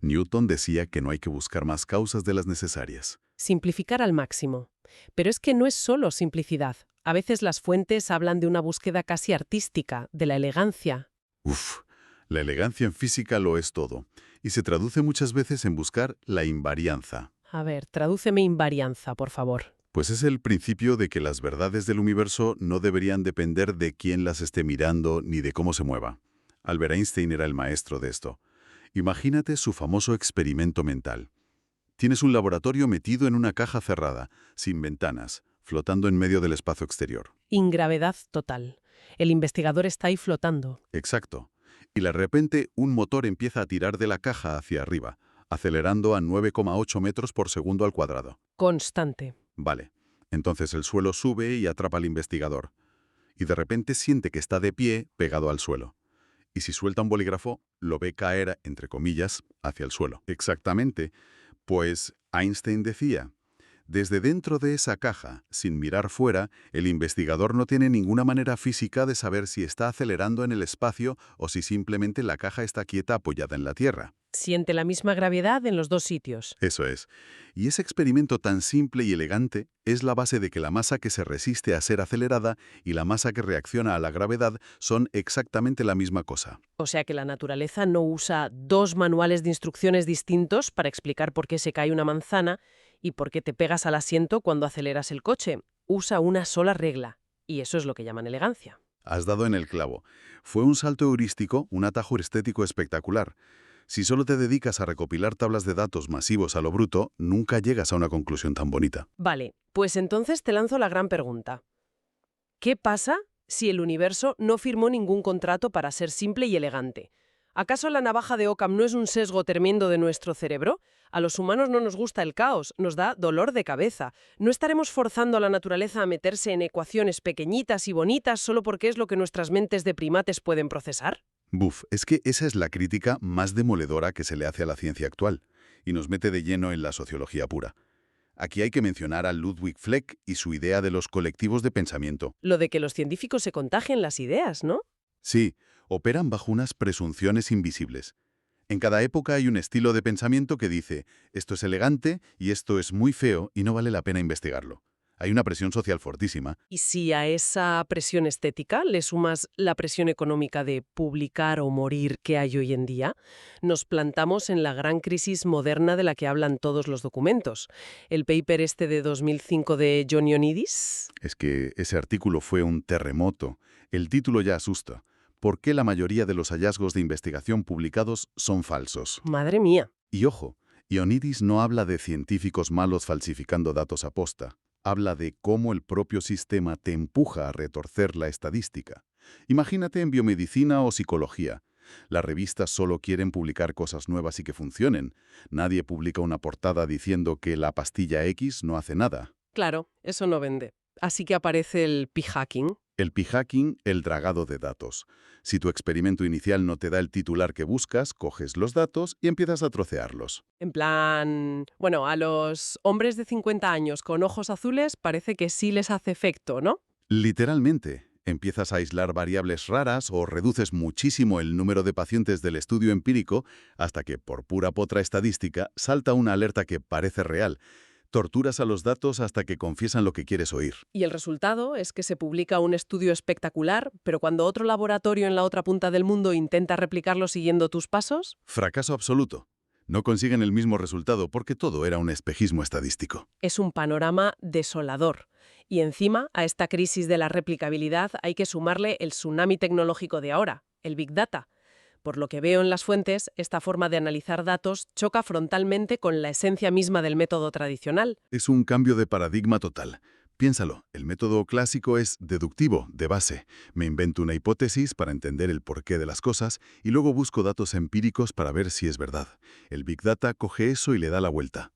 Newton decía que no hay que buscar más causas de las necesarias. Simplificar al máximo. Pero es que no es solo simplicidad. A veces las fuentes hablan de una búsqueda casi artística, de la elegancia. Uf, La elegancia en física lo es todo, y se traduce muchas veces en buscar la invarianza. A ver, tradúceme invarianza, por favor. Pues es el principio de que las verdades del universo no deberían depender de quién las esté mirando ni de cómo se mueva. Albert Einstein era el maestro de esto. Imagínate su famoso experimento mental. Tienes un laboratorio metido en una caja cerrada, sin ventanas, flotando en medio del espacio exterior. Ingravedad total. El investigador está ahí flotando. Exacto. Y de repente un motor empieza a tirar de la caja hacia arriba, acelerando a 9,8 metros por segundo al cuadrado. Constante. Vale. Entonces el suelo sube y atrapa al investigador. Y de repente siente que está de pie, pegado al suelo. Y si suelta un bolígrafo, lo ve caer, entre comillas, hacia el suelo. Exactamente. Pues Einstein decía, desde dentro de esa caja, sin mirar fuera, el investigador no tiene ninguna manera física de saber si está acelerando en el espacio o si simplemente la caja está quieta apoyada en la Tierra. Siente la misma gravedad en los dos sitios. Eso es. Y ese experimento tan simple y elegante es la base de que la masa que se resiste a ser acelerada y la masa que reacciona a la gravedad son exactamente la misma cosa. O sea que la naturaleza no usa dos manuales de instrucciones distintos para explicar por qué se cae una manzana y por qué te pegas al asiento cuando aceleras el coche. Usa una sola regla. Y eso es lo que llaman elegancia. Has dado en el clavo. Fue un salto heurístico, un atajo estético espectacular. Si solo te dedicas a recopilar tablas de datos masivos a lo bruto, nunca llegas a una conclusión tan bonita. Vale, pues entonces te lanzo la gran pregunta. ¿Qué pasa si el universo no firmó ningún contrato para ser simple y elegante? ¿Acaso la navaja de Occam no es un sesgo tremendo de nuestro cerebro? A los humanos no nos gusta el caos, nos da dolor de cabeza. ¿No estaremos forzando a la naturaleza a meterse en ecuaciones pequeñitas y bonitas solo porque es lo que nuestras mentes de primates pueden procesar? Buf, es que esa es la crítica más demoledora que se le hace a la ciencia actual, y nos mete de lleno en la sociología pura. Aquí hay que mencionar a Ludwig Fleck y su idea de los colectivos de pensamiento. Lo de que los científicos se contagien las ideas, ¿no? Sí, operan bajo unas presunciones invisibles. En cada época hay un estilo de pensamiento que dice, esto es elegante y esto es muy feo y no vale la pena investigarlo. Hay una presión social fortísima. Y si a esa presión estética le sumas la presión económica de publicar o morir que hay hoy en día, nos plantamos en la gran crisis moderna de la que hablan todos los documentos. El paper este de 2005 de John Ioannidis. Es que ese artículo fue un terremoto. El título ya asusta. ¿Por qué la mayoría de los hallazgos de investigación publicados son falsos? Madre mía. Y ojo, Ioannidis no habla de científicos malos falsificando datos a posta. Habla de cómo el propio sistema te empuja a retorcer la estadística. Imagínate en biomedicina o psicología. Las revistas solo quieren publicar cosas nuevas y que funcionen. Nadie publica una portada diciendo que la pastilla X no hace nada. Claro, eso no vende. Así que aparece el p-hacking. El p-hacking, el dragado de datos. Si tu experimento inicial no te da el titular que buscas, coges los datos y empiezas a trocearlos. En plan, bueno, a los hombres de 50 años con ojos azules parece que sí les hace efecto, ¿no? Literalmente. Empiezas a aislar variables raras o reduces muchísimo el número de pacientes del estudio empírico hasta que, por pura potra estadística, salta una alerta que parece real. Torturas a los datos hasta que confiesan lo que quieres oír. Y el resultado es que se publica un estudio espectacular, pero cuando otro laboratorio en la otra punta del mundo intenta replicarlo siguiendo tus pasos... Fracaso absoluto. No consiguen el mismo resultado porque todo era un espejismo estadístico. Es un panorama desolador. Y encima, a esta crisis de la replicabilidad hay que sumarle el tsunami tecnológico de ahora, el Big Data. Por lo que veo en las fuentes, esta forma de analizar datos choca frontalmente con la esencia misma del método tradicional. Es un cambio de paradigma total. Piénsalo, el método clásico es deductivo, de base. Me invento una hipótesis para entender el porqué de las cosas y luego busco datos empíricos para ver si es verdad. El Big Data coge eso y le da la vuelta.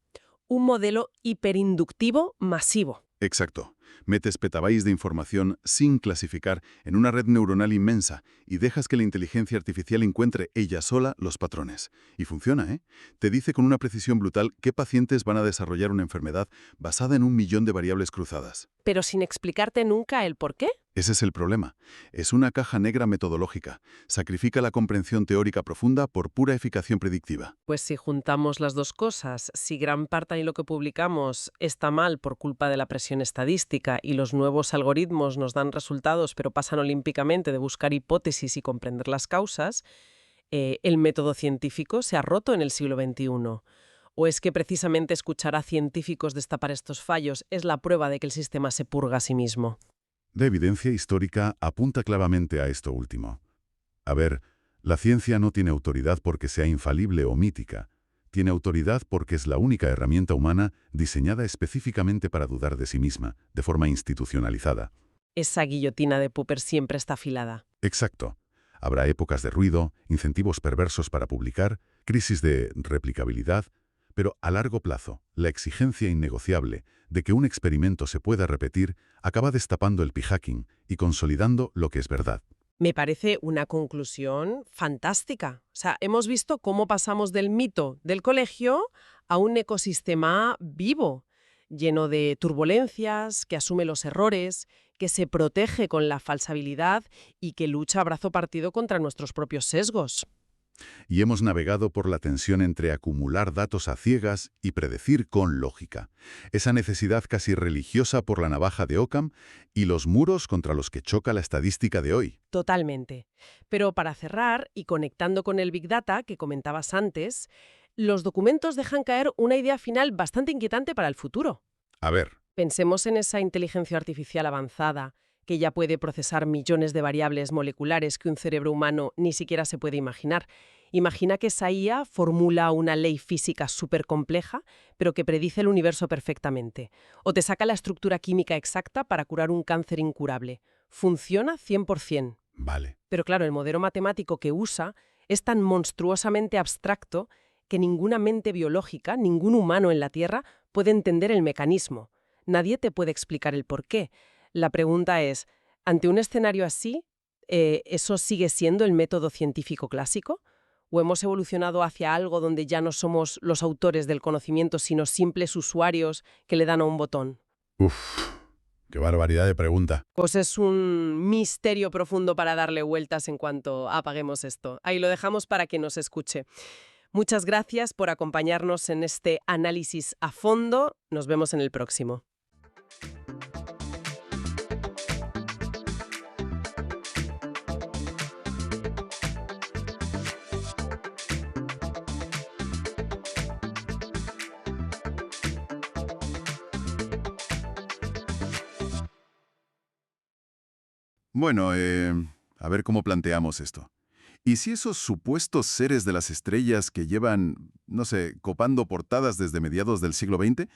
Un modelo hiperinductivo masivo. Exacto. Metes petabytes de información sin clasificar en una red neuronal inmensa y dejas que la inteligencia artificial encuentre ella sola los patrones. Y funciona, ¿eh? Te dice con una precisión brutal qué pacientes van a desarrollar una enfermedad basada en 1 millón de variables cruzadas. Pero sin explicarte nunca el por qué. Ese es el problema. Es una caja negra metodológica. Sacrifica la comprensión teórica profunda por pura eficacia predictiva. Pues si juntamos las dos cosas, si gran parte de lo que publicamos está mal por culpa de la presión estadística y los nuevos algoritmos nos dan resultados pero pasan olímpicamente de buscar hipótesis y comprender las causas, ¿El método científico se ha roto en el siglo XXI? ¿O es que precisamente escuchar a científicos destapar estos fallos es la prueba de que el sistema se purga a sí mismo? La evidencia histórica apunta claramente a esto último. A ver, la ciencia no tiene autoridad porque sea infalible o mítica. Tiene autoridad porque es la única herramienta humana diseñada específicamente para dudar de sí misma, de forma institucionalizada. Esa guillotina de Popper siempre está afilada. Exacto. Habrá épocas de ruido, incentivos perversos para publicar, crisis de replicabilidad, pero a largo plazo, la exigencia innegociable de que un experimento se pueda repetir acaba destapando el p-hacking y consolidando lo que es verdad. Me parece una conclusión fantástica. O sea, hemos visto cómo pasamos del mito del colegio a un ecosistema vivo, lleno de turbulencias, que asume los errores, que se protege con la falsabilidad y que lucha a brazo partido contra nuestros propios sesgos. Y hemos navegado por la tensión entre acumular datos a ciegas y predecir con lógica. Esa necesidad casi religiosa por la navaja de Occam y los muros contra los que choca la estadística de hoy. Totalmente. Pero para cerrar, y conectando con el Big Data que comentabas antes, los documentos dejan caer una idea final bastante inquietante para el futuro. A ver, Pensemos en esa inteligencia artificial avanzada que ya puede procesar millones de variables moleculares que un cerebro humano ni siquiera se puede imaginar. Imagina que esa IA formula una ley física súper compleja, pero que predice el universo perfectamente. O te saca la estructura química exacta para curar un cáncer incurable. Funciona 100%. vale. Pero claro, el modelo matemático que usa es tan monstruosamente abstracto que ninguna mente biológica, ningún humano en la Tierra puede entender el mecanismo. Nadie te puede explicar el porqué. La pregunta es, ¿ante un escenario así, eso sigue siendo el método científico clásico? ¿O hemos evolucionado hacia algo donde ya no somos los autores del conocimiento, sino simples usuarios que le dan a un botón? Uf, qué barbaridad de pregunta. Pues es un misterio profundo para darle vueltas en cuanto apaguemos esto. Ahí lo dejamos para que nos escuche. Muchas gracias por acompañarnos en este análisis a fondo. Nos vemos en el próximo. Bueno, a ver cómo planteamos esto. ¿Y si esos supuestos seres de las estrellas que llevan, no sé, copando portadas desde mediados del siglo XX,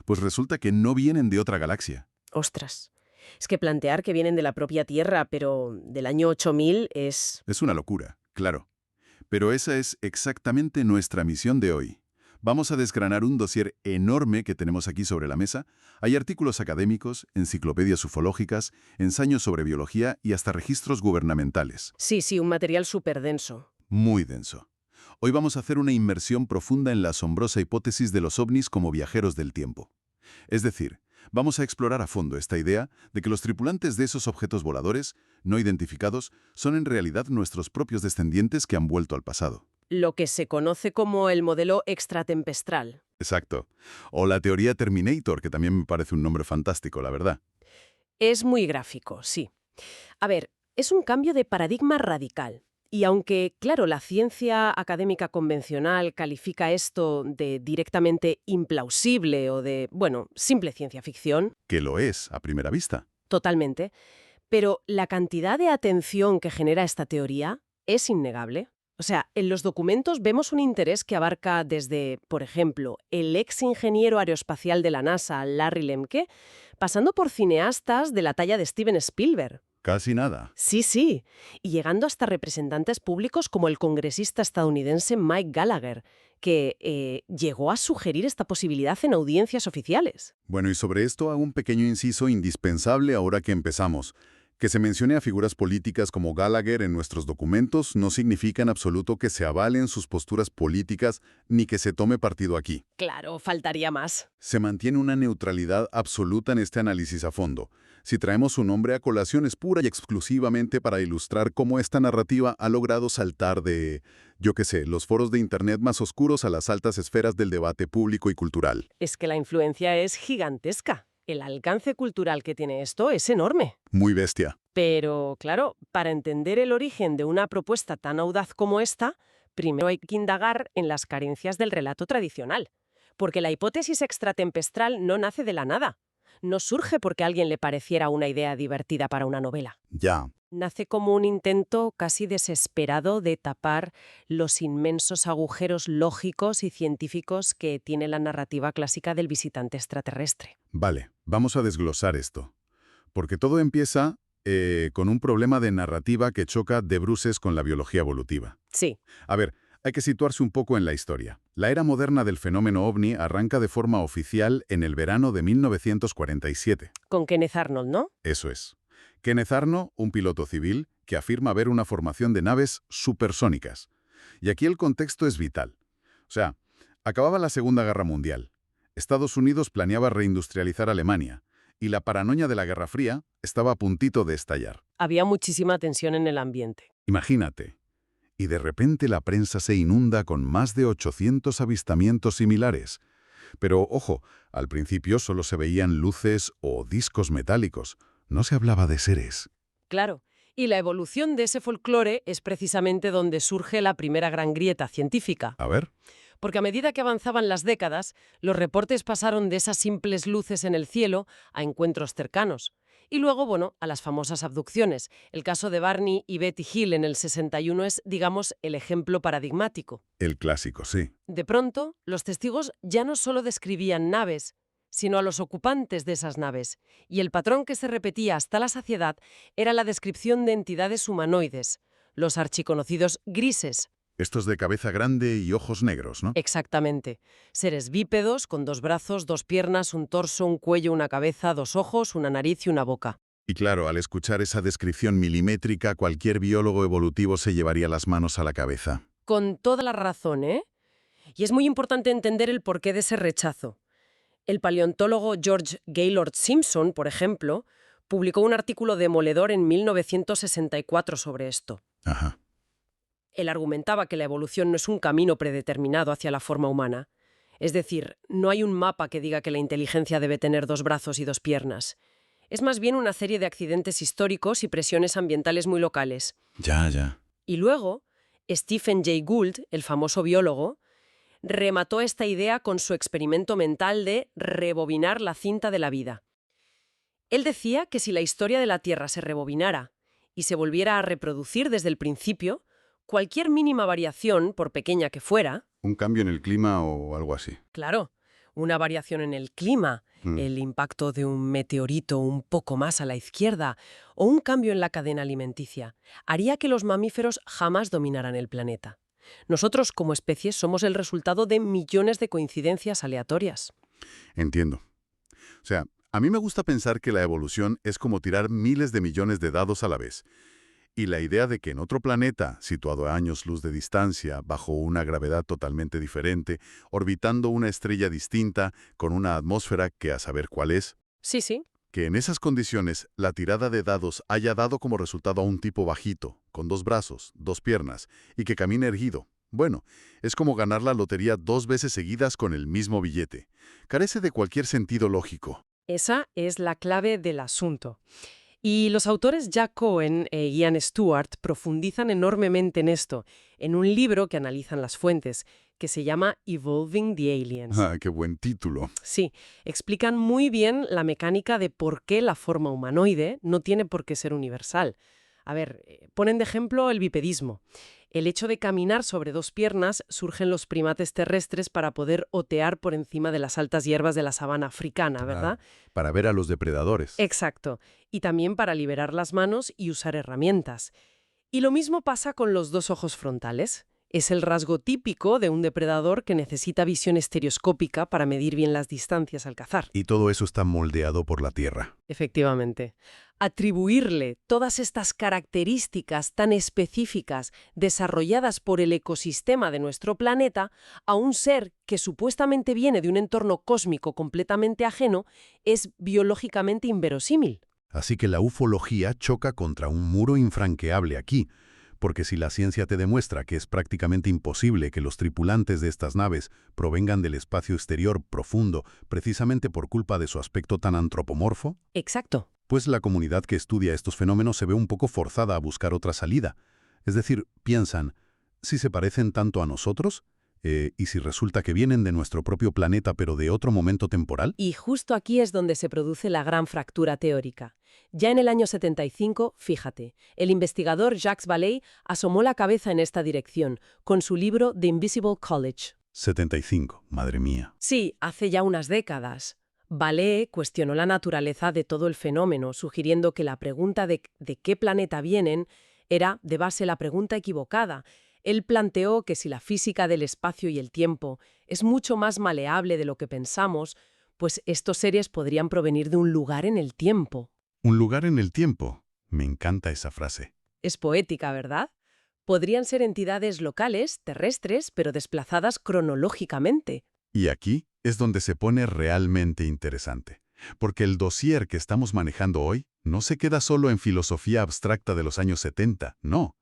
pues resulta que no vienen de otra galaxia? Ostras, es que plantear que vienen de la propia Tierra, pero del año 8000 es... Es una locura, claro. Pero esa es exactamente nuestra misión de hoy. Vamos a desgranar un dossier enorme que tenemos aquí sobre la mesa. Hay artículos académicos, enciclopedias ufológicas, ensayos sobre biología y hasta registros gubernamentales. Sí, un material súper denso. Muy denso. Hoy vamos a hacer una inmersión profunda en la asombrosa hipótesis de los ovnis como viajeros del tiempo. Es decir, vamos a explorar a fondo esta idea de que los tripulantes de esos objetos voladores, no identificados, son en realidad nuestros propios descendientes que han vuelto al pasado. Lo que se conoce como el modelo extratempestral. Exacto. O la teoría Terminator, que también me parece un nombre fantástico, la verdad. Es muy gráfico, sí. A ver, es un cambio de paradigma radical. Y aunque, claro, la ciencia académica convencional califica esto de directamente implausible o de, bueno, simple ciencia ficción, Que lo es, a primera vista. totalmente, pero la cantidad de atención que genera esta teoría es innegable. O sea, en los documentos vemos un interés que abarca desde, por ejemplo, el ex ingeniero aeroespacial de la NASA, Larry Lemke, pasando por cineastas de la talla de Steven Spielberg. Casi nada. Sí, y llegando hasta representantes públicos como el congresista estadounidense Mike Gallagher, que llegó a sugerir esta posibilidad en audiencias oficiales. Bueno, y sobre esto hago un pequeño inciso indispensable ahora que empezamos. Que se mencione a figuras políticas como Gallagher en nuestros documentos no significa en absoluto que se avalen sus posturas políticas ni que se tome partido aquí. Claro, faltaría más. Se mantiene una neutralidad absoluta en este análisis a fondo. Si traemos su nombre a colación es pura y exclusivamente para ilustrar cómo esta narrativa ha logrado saltar de, yo qué sé, los foros de Internet más oscuros a las altas esferas del debate público y cultural. Es que la influencia es gigantesca. el alcance cultural que tiene esto es enorme. Muy bestia. Pero, claro, para entender el origen de una propuesta tan audaz como esta, primero hay que indagar en las carencias del relato tradicional. Porque la hipótesis extratempestral no nace de la nada. No surge porque a alguien le pareciera una idea divertida para una novela. Ya. Nace como un intento casi desesperado de tapar los inmensos agujeros lógicos y científicos que tiene la narrativa clásica del visitante extraterrestre. Vale, vamos a desglosar esto. Porque todo empieza con un problema de narrativa que choca de bruces con la biología evolutiva. Sí, A ver, hay que situarse un poco en la historia. La era moderna del fenómeno ovni arranca de forma oficial en el verano de 1947. con Kenneth Arnold, ¿no? Eso es. Kenneth Arnold, un piloto civil, que afirma ver una formación de naves supersónicas. Y aquí el contexto es vital. O sea, acababa la Segunda Guerra Mundial. Estados Unidos planeaba reindustrializar Alemania. Y la paranoia de la Guerra Fría estaba a puntito de estallar. Había muchísima tensión en el ambiente. Imagínate. Y de repente la prensa se inunda con más de 800 avistamientos similares. Pero, ojo, al principio solo se veían luces o discos metálicos. No se hablaba de seres. Claro. Y la evolución de ese folclore es precisamente donde surge la primera gran grieta científica. A ver. Porque a medida que avanzaban las décadas, los reportes pasaron de esas simples luces en el cielo a encuentros cercanos. Y luego, bueno, a las famosas abducciones. El caso de Barney y Betty Hill en el 61 es, digamos, el ejemplo paradigmático. El clásico, sí. De pronto, los testigos ya no solo describían naves, sino a los ocupantes de esas naves. Y el patrón que se repetía hasta la saciedad era la descripción de entidades humanoides, los archiconocidos grises. Estos de cabeza grande y ojos negros, ¿no? Exactamente. Seres bípedos con 2 brazos, 2 piernas, un torso, un cuello, una cabeza, 2 ojos, una nariz y una boca. Y claro, al escuchar esa descripción milimétrica, cualquier biólogo evolutivo se llevaría las manos a la cabeza. Con toda la razón, ¿eh? Y es muy importante entender el porqué de ese rechazo. El paleontólogo George Gaylord Simpson, por ejemplo, publicó un artículo demoledor en 1964 sobre esto. Ajá. Él argumentaba que la evolución no es un camino predeterminado hacia la forma humana. Es decir, no hay un mapa que diga que la inteligencia debe tener 2 brazos y 2 piernas. Es más bien una serie de accidentes históricos y presiones ambientales muy locales. Ya. Y luego, Stephen Jay Gould, el famoso biólogo, remató esta idea con su experimento mental de rebobinar la cinta de la vida. Él decía que si la historia de la Tierra se rebobinara y se volviera a reproducir desde el principio, cualquier mínima variación, por pequeña que fuera, Un cambio en el clima o algo así. claro, una variación en el clima, el impacto de un meteorito un poco más a la izquierda o un cambio en la cadena alimenticia, haría que los mamíferos jamás dominaran el planeta. Nosotros, como especie, somos el resultado de millones de coincidencias aleatorias. Entiendo. O sea, a mí me gusta pensar que la evolución es como tirar miles de millones de dados a la vez. Y la idea de que en otro planeta, situado a años luz de distancia, bajo una gravedad totalmente diferente, orbitando una estrella distinta, con una atmósfera que a saber cuál es, Sí. que en esas condiciones la tirada de dados haya dado como resultado a un tipo bajito, con 2 brazos, 2 piernas, y que camine erguido. Bueno, es como ganar la lotería 2 veces seguidas con el mismo billete. Carece de cualquier sentido lógico. Esa es la clave del asunto. Y los autores Jack Cohen e Ian Stewart profundizan enormemente en esto, en un libro que analizan las fuentes, que se llama Evolving the Aliens. Ah, qué buen título. Sí, explican muy bien la mecánica de por qué la forma humanoide no tiene por qué ser universal. A ver, ponen de ejemplo el bipedismo. El hecho de caminar sobre 2 piernas surge en los primates terrestres para poder otear por encima de las altas hierbas de la sabana africana, ¿verdad? Para ver a los depredadores. Exacto. Y también para liberar las manos y usar herramientas. Y lo mismo pasa con los 2 ojos frontales. Es el rasgo típico de un depredador que necesita visión estereoscópica para medir bien las distancias al cazar. Y todo eso está moldeado por la Tierra. Efectivamente. Atribuirle todas estas características tan específicas desarrolladas por el ecosistema de nuestro planeta a un ser que supuestamente viene de un entorno cósmico completamente ajeno es biológicamente inverosímil. Así que la ufología choca contra un muro infranqueable aquí, porque si la ciencia te demuestra que es prácticamente imposible que los tripulantes de estas naves provengan del espacio exterior profundo precisamente por culpa de su aspecto tan antropomorfo, Exacto. pues la comunidad que estudia estos fenómenos se ve un poco forzada a buscar otra salida. Es decir, piensan, ¿si se parecen tanto a nosotros? ¿Y si resulta que vienen de nuestro propio planeta pero de otro momento temporal? Y justo aquí es donde se produce la gran fractura teórica. Ya en el año 75, fíjate, el investigador Jacques Vallée asomó la cabeza en esta dirección, con su libro The Invisible College. 75, madre mía. Sí, hace ya unas décadas. Vallée cuestionó la naturaleza de todo el fenómeno, sugiriendo que la pregunta de qué planeta vienen era, de base, la pregunta equivocada. Él planteó que si la física del espacio y el tiempo es mucho más maleable de lo que pensamos, pues estos seres podrían provenir de un lugar en el tiempo. Un lugar en el tiempo. Me encanta esa frase. Es poética, ¿verdad? Podrían ser entidades locales, terrestres, pero desplazadas cronológicamente. Y aquí es donde se pone realmente interesante. Porque el dossier que estamos manejando hoy no se queda solo en filosofía abstracta de los años 70, no.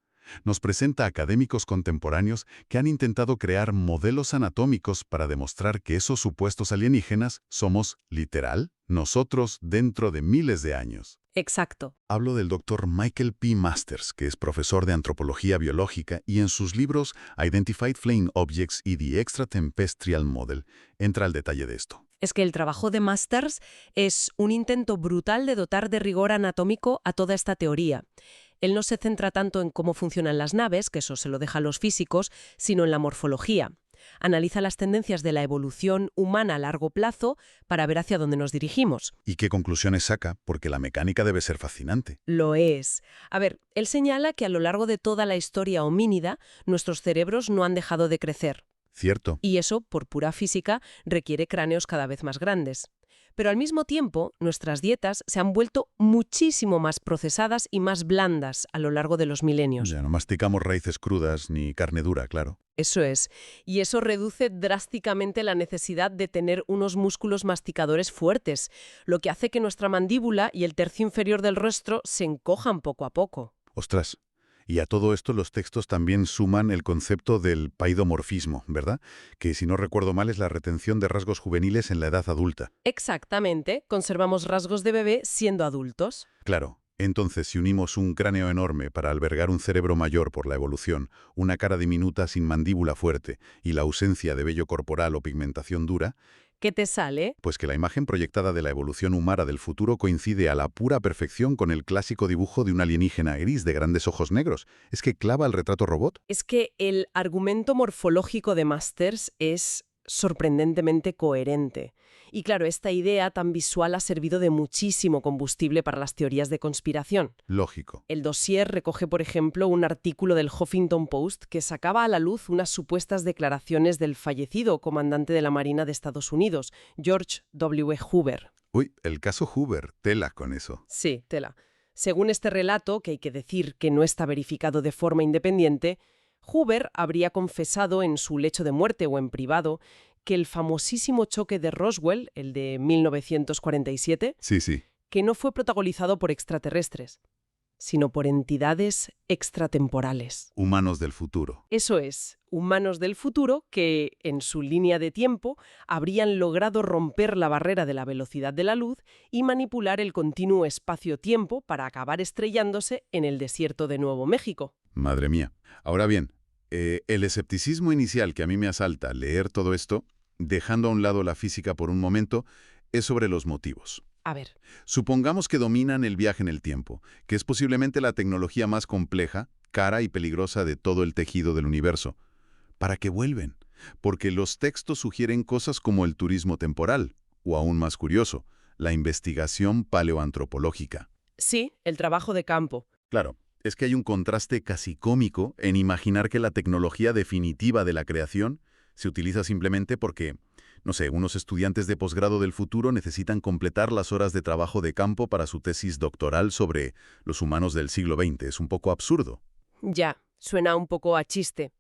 Nos presenta a académicos contemporáneos que han intentado crear modelos anatómicos para demostrar que esos supuestos alienígenas somos, literal, nosotros dentro de miles de años. Exacto. Hablo del Dr. Michael P. Masters, que es profesor de antropología biológica y en sus libros Identified Flying Objects y The Extraterrestrial Model entra al detalle de esto. Es que el trabajo de Masters es un intento brutal de dotar de rigor anatómico a toda esta teoría. Él no se centra tanto en cómo funcionan las naves, que eso se lo deja a los físicos, sino en la morfología. Analiza las tendencias de la evolución humana a largo plazo para ver hacia dónde nos dirigimos. ¿Y qué conclusiones saca? Porque la mecánica debe ser fascinante. Lo es. A ver, él señala que a lo largo de toda la historia homínida, nuestros cerebros no han dejado de crecer. Cierto. Y eso, por pura física, requiere cráneos cada vez más grandes. Pero al mismo tiempo, nuestras dietas se han vuelto muchísimo más procesadas y más blandas a lo largo de los milenios. Ya no masticamos raíces crudas ni carne dura, claro. Eso es. Y eso reduce drásticamente la necesidad de tener unos músculos masticadores fuertes, lo que hace que nuestra mandíbula y el tercio inferior del rostro se encojan poco a poco. Ostras. Y a todo esto los textos también suman el concepto del paidomorfismo, ¿verdad? Que si no recuerdo mal es la retención de rasgos juveniles en la edad adulta. Exactamente. Conservamos rasgos de bebé siendo adultos. Claro. Entonces, si unimos un cráneo enorme para albergar un cerebro mayor por la evolución, una cara diminuta sin mandíbula fuerte y la ausencia de vello corporal o pigmentación dura, ¿Qué te sale? pues que la imagen proyectada de la evolución humana del futuro coincide a la pura perfección con el clásico dibujo de un alienígena gris de grandes ojos negros. Es que clava el retrato robot. Es que el argumento morfológico de Masters es sorprendentemente coherente. Y claro, esta idea tan visual ha servido de muchísimo combustible para las teorías de conspiración. Lógico. El dossier recoge, por ejemplo, un artículo del Huffington Post que sacaba a la luz unas supuestas declaraciones del fallecido comandante de la Marina de Estados Unidos, George W. Hoover. Uy, el caso Hoover, tela con eso. Sí, tela. Según este relato, que hay que decir que no está verificado de forma independiente, Hoover habría confesado en su lecho de muerte o en privado que el famosísimo choque de Roswell, el de 1947, Sí. que no fue protagonizado por extraterrestres, sino por entidades extratemporales. Humanos del futuro. Eso es, humanos del futuro que, en su línea de tiempo, habrían logrado romper la barrera de la velocidad de la luz y manipular el continuo espacio-tiempo para acabar estrellándose en el desierto de Nuevo México. Madre mía. Ahora bien, el escepticismo inicial que a mí me asalta al leer todo esto, dejando a un lado la física por un momento, es sobre los motivos. A ver, Supongamos que dominan el viaje en el tiempo, que es posiblemente la tecnología más compleja, cara y peligrosa de todo el tejido del universo. ¿Para qué vuelven? Porque los textos sugieren cosas como el turismo temporal, o aún más curioso, la investigación paleoantropológica. sí, el trabajo de campo. Claro, es que hay un contraste casi cómico en imaginar que la tecnología definitiva de la creación se utiliza simplemente porque, no sé, unos estudiantes de posgrado del futuro necesitan completar las horas de trabajo de campo para su tesis doctoral sobre los humanos del siglo XX. Es un poco absurdo. Ya, suena un poco a chiste.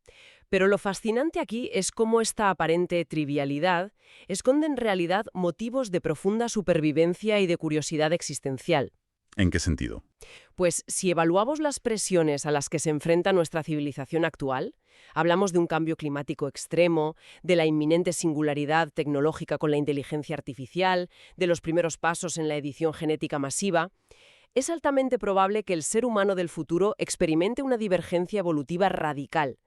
Pero lo fascinante aquí es cómo esta aparente trivialidad esconde en realidad motivos de profunda supervivencia y de curiosidad existencial. ¿En qué sentido? Pues si evaluamos las presiones a las que se enfrenta nuestra civilización actual, hablamos de un cambio climático extremo, de la inminente singularidad tecnológica con la inteligencia artificial, de los primeros pasos en la edición genética masiva, es altamente probable que el ser humano del futuro experimente una divergencia evolutiva radical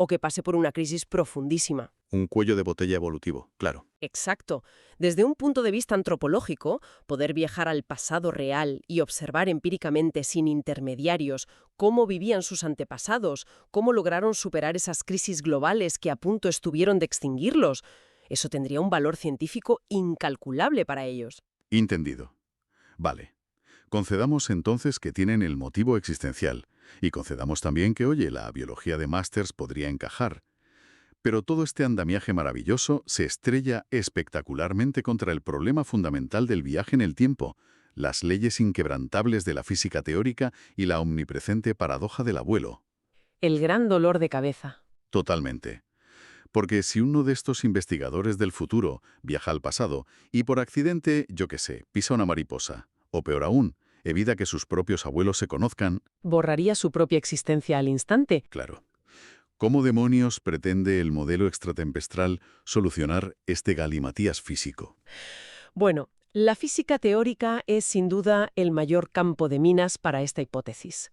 o que pase por una crisis profundísima. Un cuello de botella evolutivo, claro. Exacto. Desde un punto de vista antropológico, poder viajar al pasado real y observar empíricamente, sin intermediarios, cómo vivían sus antepasados, cómo lograron superar esas crisis globales que a punto estuvieron de extinguirlos, eso tendría un valor científico incalculable para ellos. Entendido. Vale. Concedamos entonces que tienen el motivo existencial, y concedamos también que, oye, la biología de Masters podría encajar. Pero todo este andamiaje maravilloso se estrella espectacularmente contra el problema fundamental del viaje en el tiempo, las leyes inquebrantables de la física teórica y la omnipresente paradoja del abuelo. El gran dolor de cabeza. Totalmente. Porque si uno de estos investigadores del futuro viaja al pasado y por accidente, yo qué sé, pisa una mariposa, o peor aún, evita que sus propios abuelos se conozcan, Borraría su propia existencia al instante. claro. ¿Cómo demonios pretende el modelo extratempestral solucionar este galimatías físico? Bueno, la física teórica es sin duda el mayor campo de minas para esta hipótesis.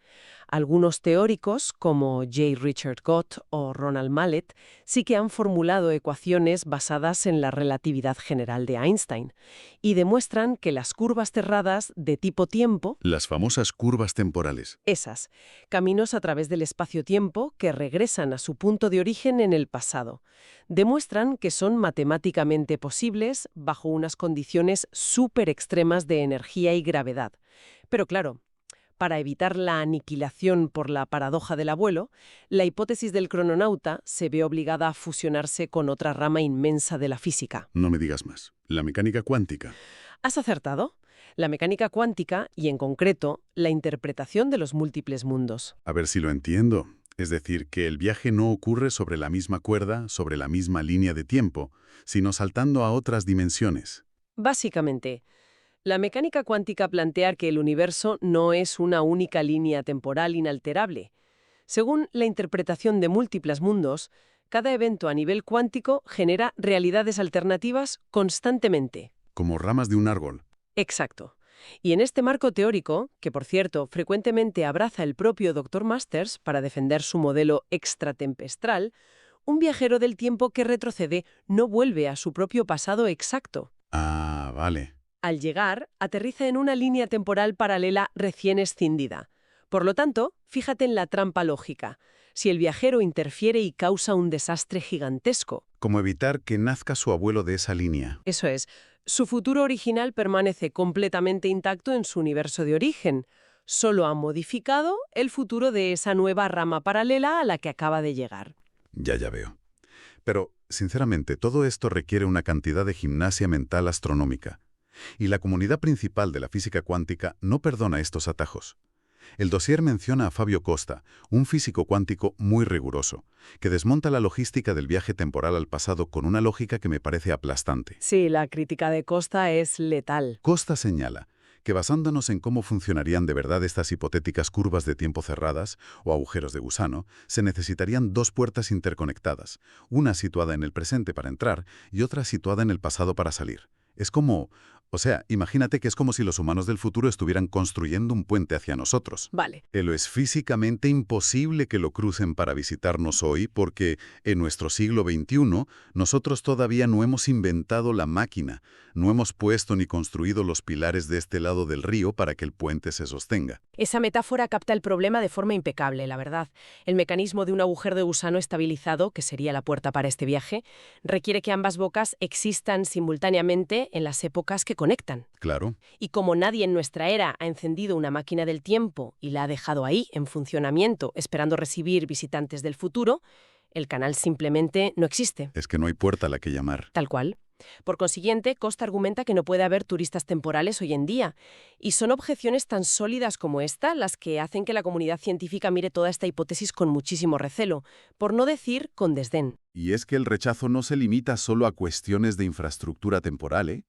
Algunos teóricos, como J. Richard Gott o Ronald Mallet, sí que han formulado ecuaciones basadas en la relatividad general de Einstein y demuestran que las curvas cerradas de tipo tiempo, Las famosas curvas temporales. esas, caminos a través del espacio-tiempo que regresan a su punto de origen en el pasado, demuestran que son matemáticamente posibles bajo unas condiciones súper extremas de energía y gravedad. Pero claro, para evitar la aniquilación por la paradoja del abuelo, la hipótesis del crononauta se ve obligada a fusionarse con otra rama inmensa de la física. No me digas más. La mecánica cuántica. ¿Has acertado? La mecánica cuántica y, en concreto, la interpretación de los múltiples mundos. A ver si lo entiendo. Es decir, que el viaje no ocurre sobre la misma cuerda, sobre la misma línea de tiempo, sino saltando a otras dimensiones. Básicamente, la mecánica cuántica plantea que el universo no es una única línea temporal inalterable. Según la interpretación de múltiples mundos, cada evento a nivel cuántico genera realidades alternativas constantemente. Como ramas de un árbol. Exacto. Y en este marco teórico, que por cierto frecuentemente abraza el propio Dr. Masters para defender su modelo extratempestral, un viajero del tiempo que retrocede no vuelve a su propio pasado exacto. Ah, vale. Al llegar, aterriza en una línea temporal paralela recién escindida. Por lo tanto, fíjate en la trampa lógica. Si el viajero interfiere y causa un desastre gigantesco, Como evitar que nazca su abuelo de esa línea. eso es, su futuro original permanece completamente intacto en su universo de origen. Solo ha modificado el futuro de esa nueva rama paralela a la que acaba de llegar. Ya veo. Pero, sinceramente, todo esto requiere una cantidad de gimnasia mental astronómica. Y la comunidad principal de la física cuántica no perdona estos atajos. El dossier menciona a Fabio Costa, un físico cuántico muy riguroso, que desmonta la logística del viaje temporal al pasado con una lógica que me parece aplastante. Sí, la crítica de Costa es letal. Costa señala que basándonos en cómo funcionarían de verdad estas hipotéticas curvas de tiempo cerradas o agujeros de gusano, se necesitarían dos puertas interconectadas, una situada en el presente para entrar y otra situada en el pasado para salir. Es como... O sea, imagínate que es como si los humanos del futuro estuvieran construyendo un puente hacia nosotros. Vale. Lo es físicamente imposible que lo crucen para visitarnos hoy porque en nuestro siglo XXI nosotros todavía no hemos inventado la máquina, no hemos puesto ni construido los pilares de este lado del río para que el puente se sostenga. Esa metáfora capta el problema de forma impecable, la verdad. El mecanismo de un agujero de gusano estabilizado, que sería la puerta para este viaje, requiere que ambas bocas existan simultáneamente en las épocas que conectan. Claro. Y como nadie en nuestra era ha encendido una máquina del tiempo y la ha dejado ahí, en funcionamiento, esperando recibir visitantes del futuro, el canal simplemente no existe. Es que no hay puerta a la que llamar. Tal cual. Por consiguiente, Costa argumenta que no puede haber turistas temporales hoy en día. Y son objeciones tan sólidas como esta las que hacen que la comunidad científica mire toda esta hipótesis con muchísimo recelo, por no decir con desdén. Y es que el rechazo no se limita solo a cuestiones de infraestructura temporal, ¿eh?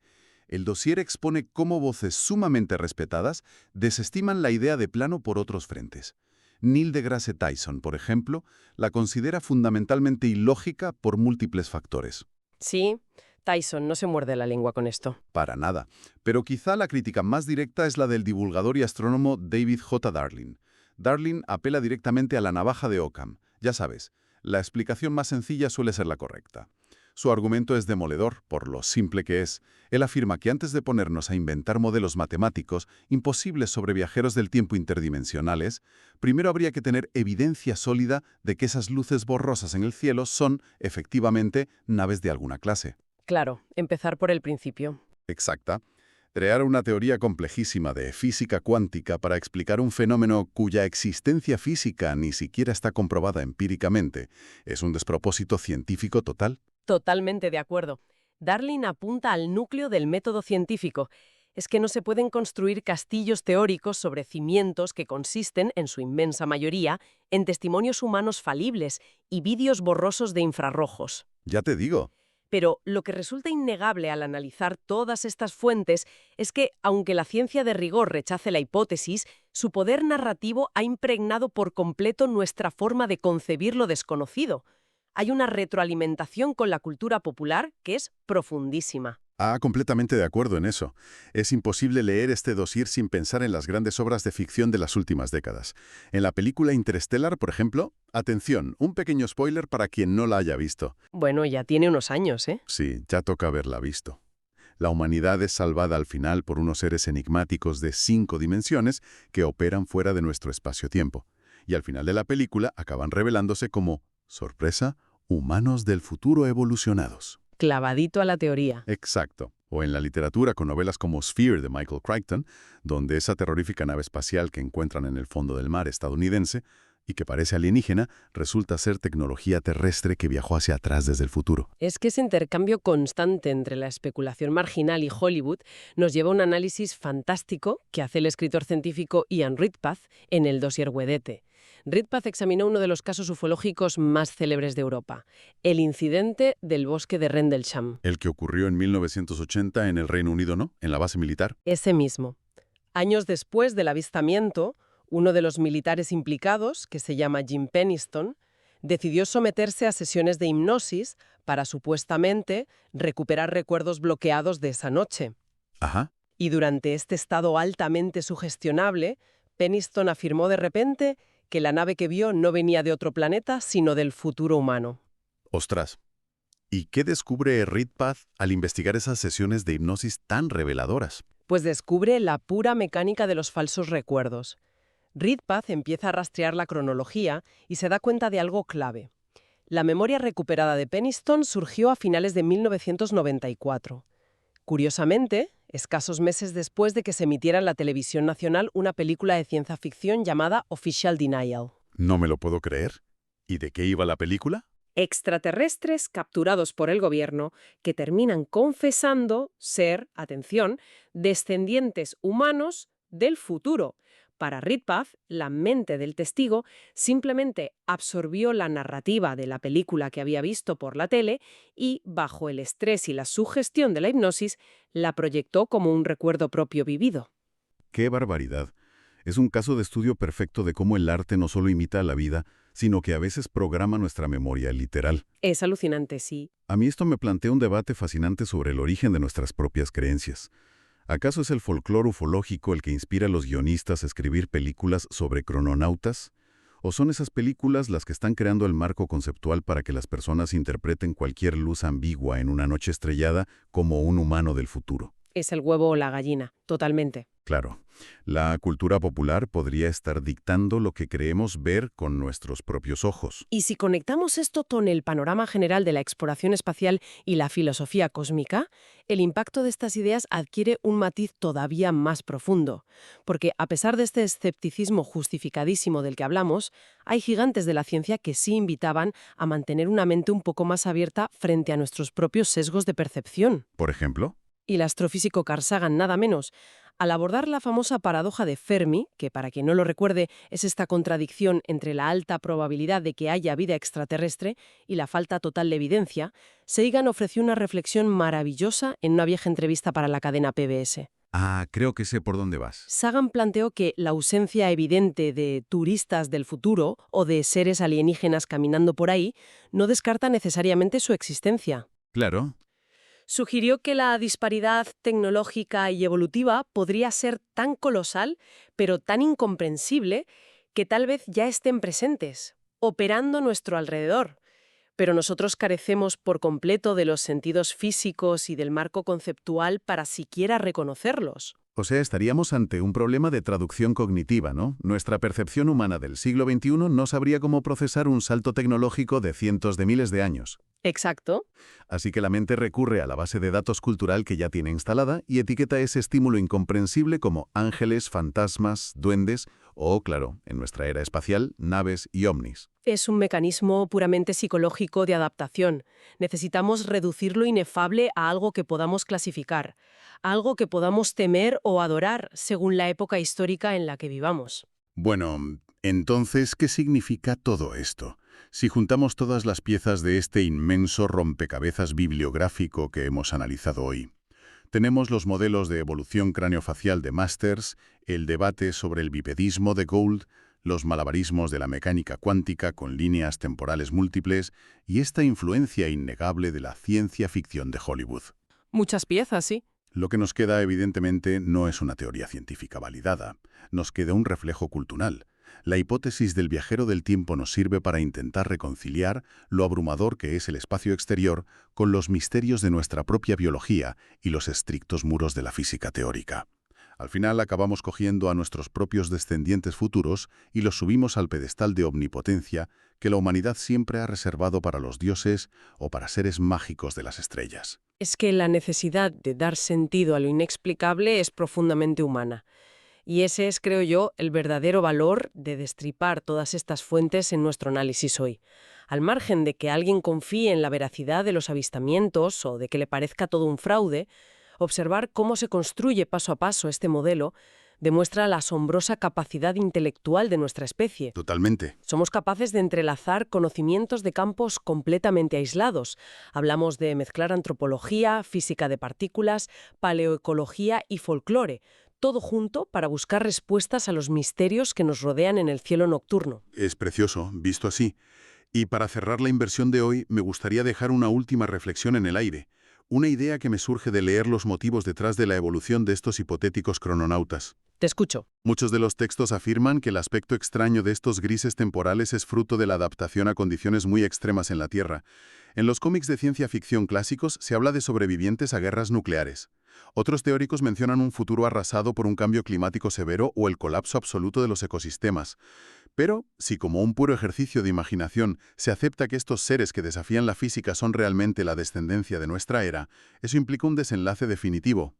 El dossier expone cómo voces sumamente respetadas desestiman la idea de plano por otros frentes. Neil deGrasse Tyson, por ejemplo, la considera fundamentalmente ilógica por múltiples factores. Sí, Tyson no se muerde la lengua con esto. Para nada. Pero quizá la crítica más directa es la del divulgador y astrónomo David J. Darling. Darling apela directamente a la navaja de Occam. Ya sabes, la explicación más sencilla suele ser la correcta. Su argumento es demoledor, por lo simple que es. Él afirma que antes de ponernos a inventar modelos matemáticos imposibles sobre viajeros del tiempo interdimensionales, primero habría que tener evidencia sólida de que esas luces borrosas en el cielo son, efectivamente, naves de alguna clase. Claro, empezar por el principio. Exacta. Crear una teoría complejísima de física cuántica para explicar un fenómeno cuya existencia física ni siquiera está comprobada empíricamente es un despropósito científico total. Totalmente de acuerdo. Darling apunta al núcleo del método científico. Es que no se pueden construir castillos teóricos sobre cimientos que consisten, en su inmensa mayoría, en testimonios humanos falibles y vídeos borrosos de infrarrojos. Ya te digo. Pero lo que resulta innegable al analizar todas estas fuentes es que, aunque la ciencia de rigor rechace la hipótesis, su poder narrativo ha impregnado por completo nuestra forma de concebir lo desconocido. Hay una retroalimentación con la cultura popular que es profundísima. Completamente de acuerdo en eso. Es imposible leer este dossier sin pensar en las grandes obras de ficción de las últimas décadas. En la película Interstellar, por ejemplo, atención, un pequeño spoiler para quien no la haya visto. Bueno, ya tiene unos años, ¿eh? Sí, ya toca haberla visto. La humanidad es salvada al final por unos seres enigmáticos de 5 dimensiones que operan fuera de nuestro espacio-tiempo. Y al final de la película acaban revelándose como, sorpresa, humanos del futuro evolucionados. Clavadito a la teoría. Exacto. O en la literatura con novelas como Sphere de Michael Crichton, donde esa terrorífica nave espacial que encuentran en el fondo del mar estadounidense y que parece alienígena, resulta ser tecnología terrestre que viajó hacia atrás desde el futuro. Es que ese intercambio constante entre la especulación marginal y Hollywood nos lleva a un análisis fantástico que hace el escritor científico Ian Ridpath en el dossier Wedete. Ridpath examinó uno de los casos ufológicos más célebres de Europa, el incidente del bosque de Rendlesham. El que ocurrió en 1980 en el Reino Unido, ¿no? En la base militar. Ese mismo. Años después del avistamiento, uno de los militares implicados, que se llama Jim Penniston, decidió someterse a sesiones de hipnosis para supuestamente recuperar recuerdos bloqueados de esa noche. Ajá. Y durante este estado altamente sugestionable, Penniston afirmó de repente que la nave que vio no venía de otro planeta, sino del futuro humano. Ostras. ¿Y qué descubre Ridpath al investigar esas sesiones de hipnosis tan reveladoras? Pues descubre la pura mecánica de los falsos recuerdos. Ridpath empieza a rastrear la cronología y se da cuenta de algo clave. La memoria recuperada de Penniston surgió a finales de 1994. Curiosamente, escasos meses después de que se emitiera en la televisión nacional una película de ciencia ficción llamada Official Denial. No me lo puedo creer. ¿Y de qué iba la película? Extraterrestres capturados por el gobierno que terminan confesando ser, atención, descendientes humanos del futuro. Para Ridpath, la mente del testigo simplemente absorbió la narrativa de la película que había visto por la tele y, bajo el estrés y la sugestión de la hipnosis, la proyectó como un recuerdo propio vivido. ¡Qué barbaridad! Es un caso de estudio perfecto de cómo el arte no solo imita a la vida, sino que a veces programa nuestra memoria literal. Es alucinante, sí. A mí esto me plantea un debate fascinante sobre el origen de nuestras propias creencias. ¿Acaso es el folclore ufológico el que inspira a los guionistas a escribir películas sobre crononautas? ¿O son esas películas las que están creando el marco conceptual para que las personas interpreten cualquier luz ambigua en una noche estrellada como un humano del futuro? Es el huevo o la gallina, totalmente. Claro, la cultura popular podría estar dictando lo que creemos ver con nuestros propios ojos. Y si conectamos esto con el panorama general de la exploración espacial y la filosofía cósmica, el impacto de estas ideas adquiere un matiz todavía más profundo. Porque a pesar de este escepticismo justificadísimo del que hablamos, hay gigantes de la ciencia que sí invitaban a mantener una mente un poco más abierta frente a nuestros propios sesgos de percepción. ¿Por ejemplo? Y el astrofísico Carl Sagan nada menos. Al abordar la famosa paradoja de Fermi, que para quien no lo recuerde es esta contradicción entre la alta probabilidad de que haya vida extraterrestre y la falta total de evidencia, Sagan ofreció una reflexión maravillosa en una vieja entrevista para la cadena PBS. Ah, creo que sé por dónde vas. Sagan planteó que la ausencia evidente de turistas del futuro o de seres alienígenas caminando por ahí no descarta necesariamente su existencia. Claro. Sugirió que la disparidad tecnológica y evolutiva podría ser tan colosal, pero tan incomprensible, que tal vez ya estén presentes, operando a nuestro alrededor. Pero nosotros carecemos por completo de los sentidos físicos y del marco conceptual para siquiera reconocerlos. O sea, estaríamos ante un problema de traducción cognitiva, ¿no? Nuestra percepción humana del siglo XXI no sabría cómo procesar un salto tecnológico de cientos de miles de años. Exacto. Así que la mente recurre a la base de datos cultural que ya tiene instalada y etiqueta ese estímulo incomprensible como ángeles, fantasmas, duendes o, claro, en nuestra era espacial, naves y ovnis. Es un mecanismo puramente psicológico de adaptación. Necesitamos reducir lo inefable a algo que podamos clasificar, algo que podamos temer o adorar según la época histórica en la que vivamos. Bueno, entonces, ¿qué significa todo esto? Si juntamos todas las piezas de este inmenso rompecabezas bibliográfico que hemos analizado hoy, tenemos los modelos de evolución craneofacial de Masters, el debate sobre el bipedismo de Gould, los malabarismos de la mecánica cuántica con líneas temporales múltiples y esta influencia innegable de la ciencia ficción de Hollywood. Muchas piezas, sí. Lo que nos queda, evidentemente, no es una teoría científica validada. Nos queda un reflejo cultural. La hipótesis del viajero del tiempo nos sirve para intentar reconciliar lo abrumador que es el espacio exterior con los misterios de nuestra propia biología y los estrictos muros de la física teórica. Al final acabamos cogiendo a nuestros propios descendientes futuros y los subimos al pedestal de omnipotencia que la humanidad siempre ha reservado para los dioses o para seres mágicos de las estrellas. Es que la necesidad de dar sentido a lo inexplicable es profundamente humana. Y ese es, creo yo, el verdadero valor de destripar todas estas fuentes en nuestro análisis hoy. Al margen de que alguien confíe en la veracidad de los avistamientos o de que le parezca todo un fraude, observar cómo se construye paso a paso este modelo demuestra la asombrosa capacidad intelectual de nuestra especie. Totalmente. Somos capaces de entrelazar conocimientos de campos completamente aislados. Hablamos de mezclar antropología, física de partículas, paleoecología y folclore, todo junto para buscar respuestas a los misterios que nos rodean en el cielo nocturno. Es precioso, visto así. Y para cerrar la inversión de hoy, me gustaría dejar una última reflexión en el aire. Una idea que me surge de leer los motivos detrás de la evolución de estos hipotéticos crononautas. Te escucho. Muchos de los textos afirman que el aspecto extraño de estos grises temporales es fruto de la adaptación a condiciones muy extremas en la Tierra. En los cómics de ciencia ficción clásicos se habla de sobrevivientes a guerras nucleares. Otros teóricos mencionan un futuro arrasado por un cambio climático severo o el colapso absoluto de los ecosistemas. Pero, si como un puro ejercicio de imaginación se acepta que estos seres que desafían la física son realmente la descendencia de nuestra era, eso implica un desenlace definitivo.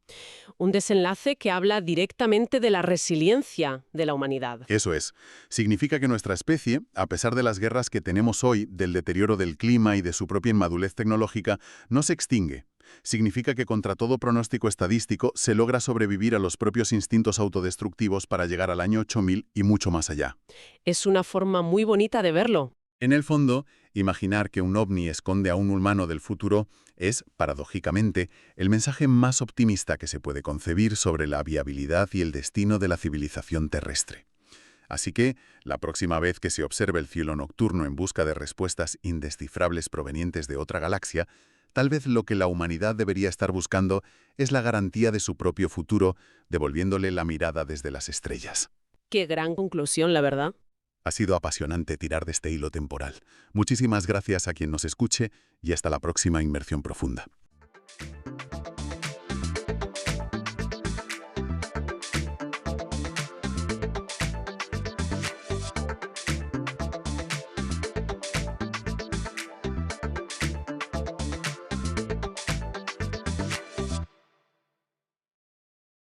Un desenlace que habla directamente de la resiliencia de la humanidad. Eso es. Significa que nuestra especie, a pesar de las guerras que tenemos hoy, del deterioro del clima y de su propia inmadurez tecnológica, no se extingue. Significa que contra todo pronóstico estadístico se logra sobrevivir a los propios instintos autodestructivos para llegar al año 8000 y mucho más allá. Es una forma muy bonita de verlo. En el fondo, imaginar que un ovni esconde a un humano del futuro es, paradójicamente, el mensaje más optimista que se puede concebir sobre la viabilidad y el destino de la civilización terrestre. Así que, la próxima vez que se observe el cielo nocturno en busca de respuestas indescifrables provenientes de otra galaxia, tal vez lo que la humanidad debería estar buscando es la garantía de su propio futuro, devolviéndole la mirada desde las estrellas. Qué gran conclusión, la verdad. Ha sido apasionante tirar de este hilo temporal. Muchísimas gracias a quien nos escuche y hasta la próxima inmersión profunda.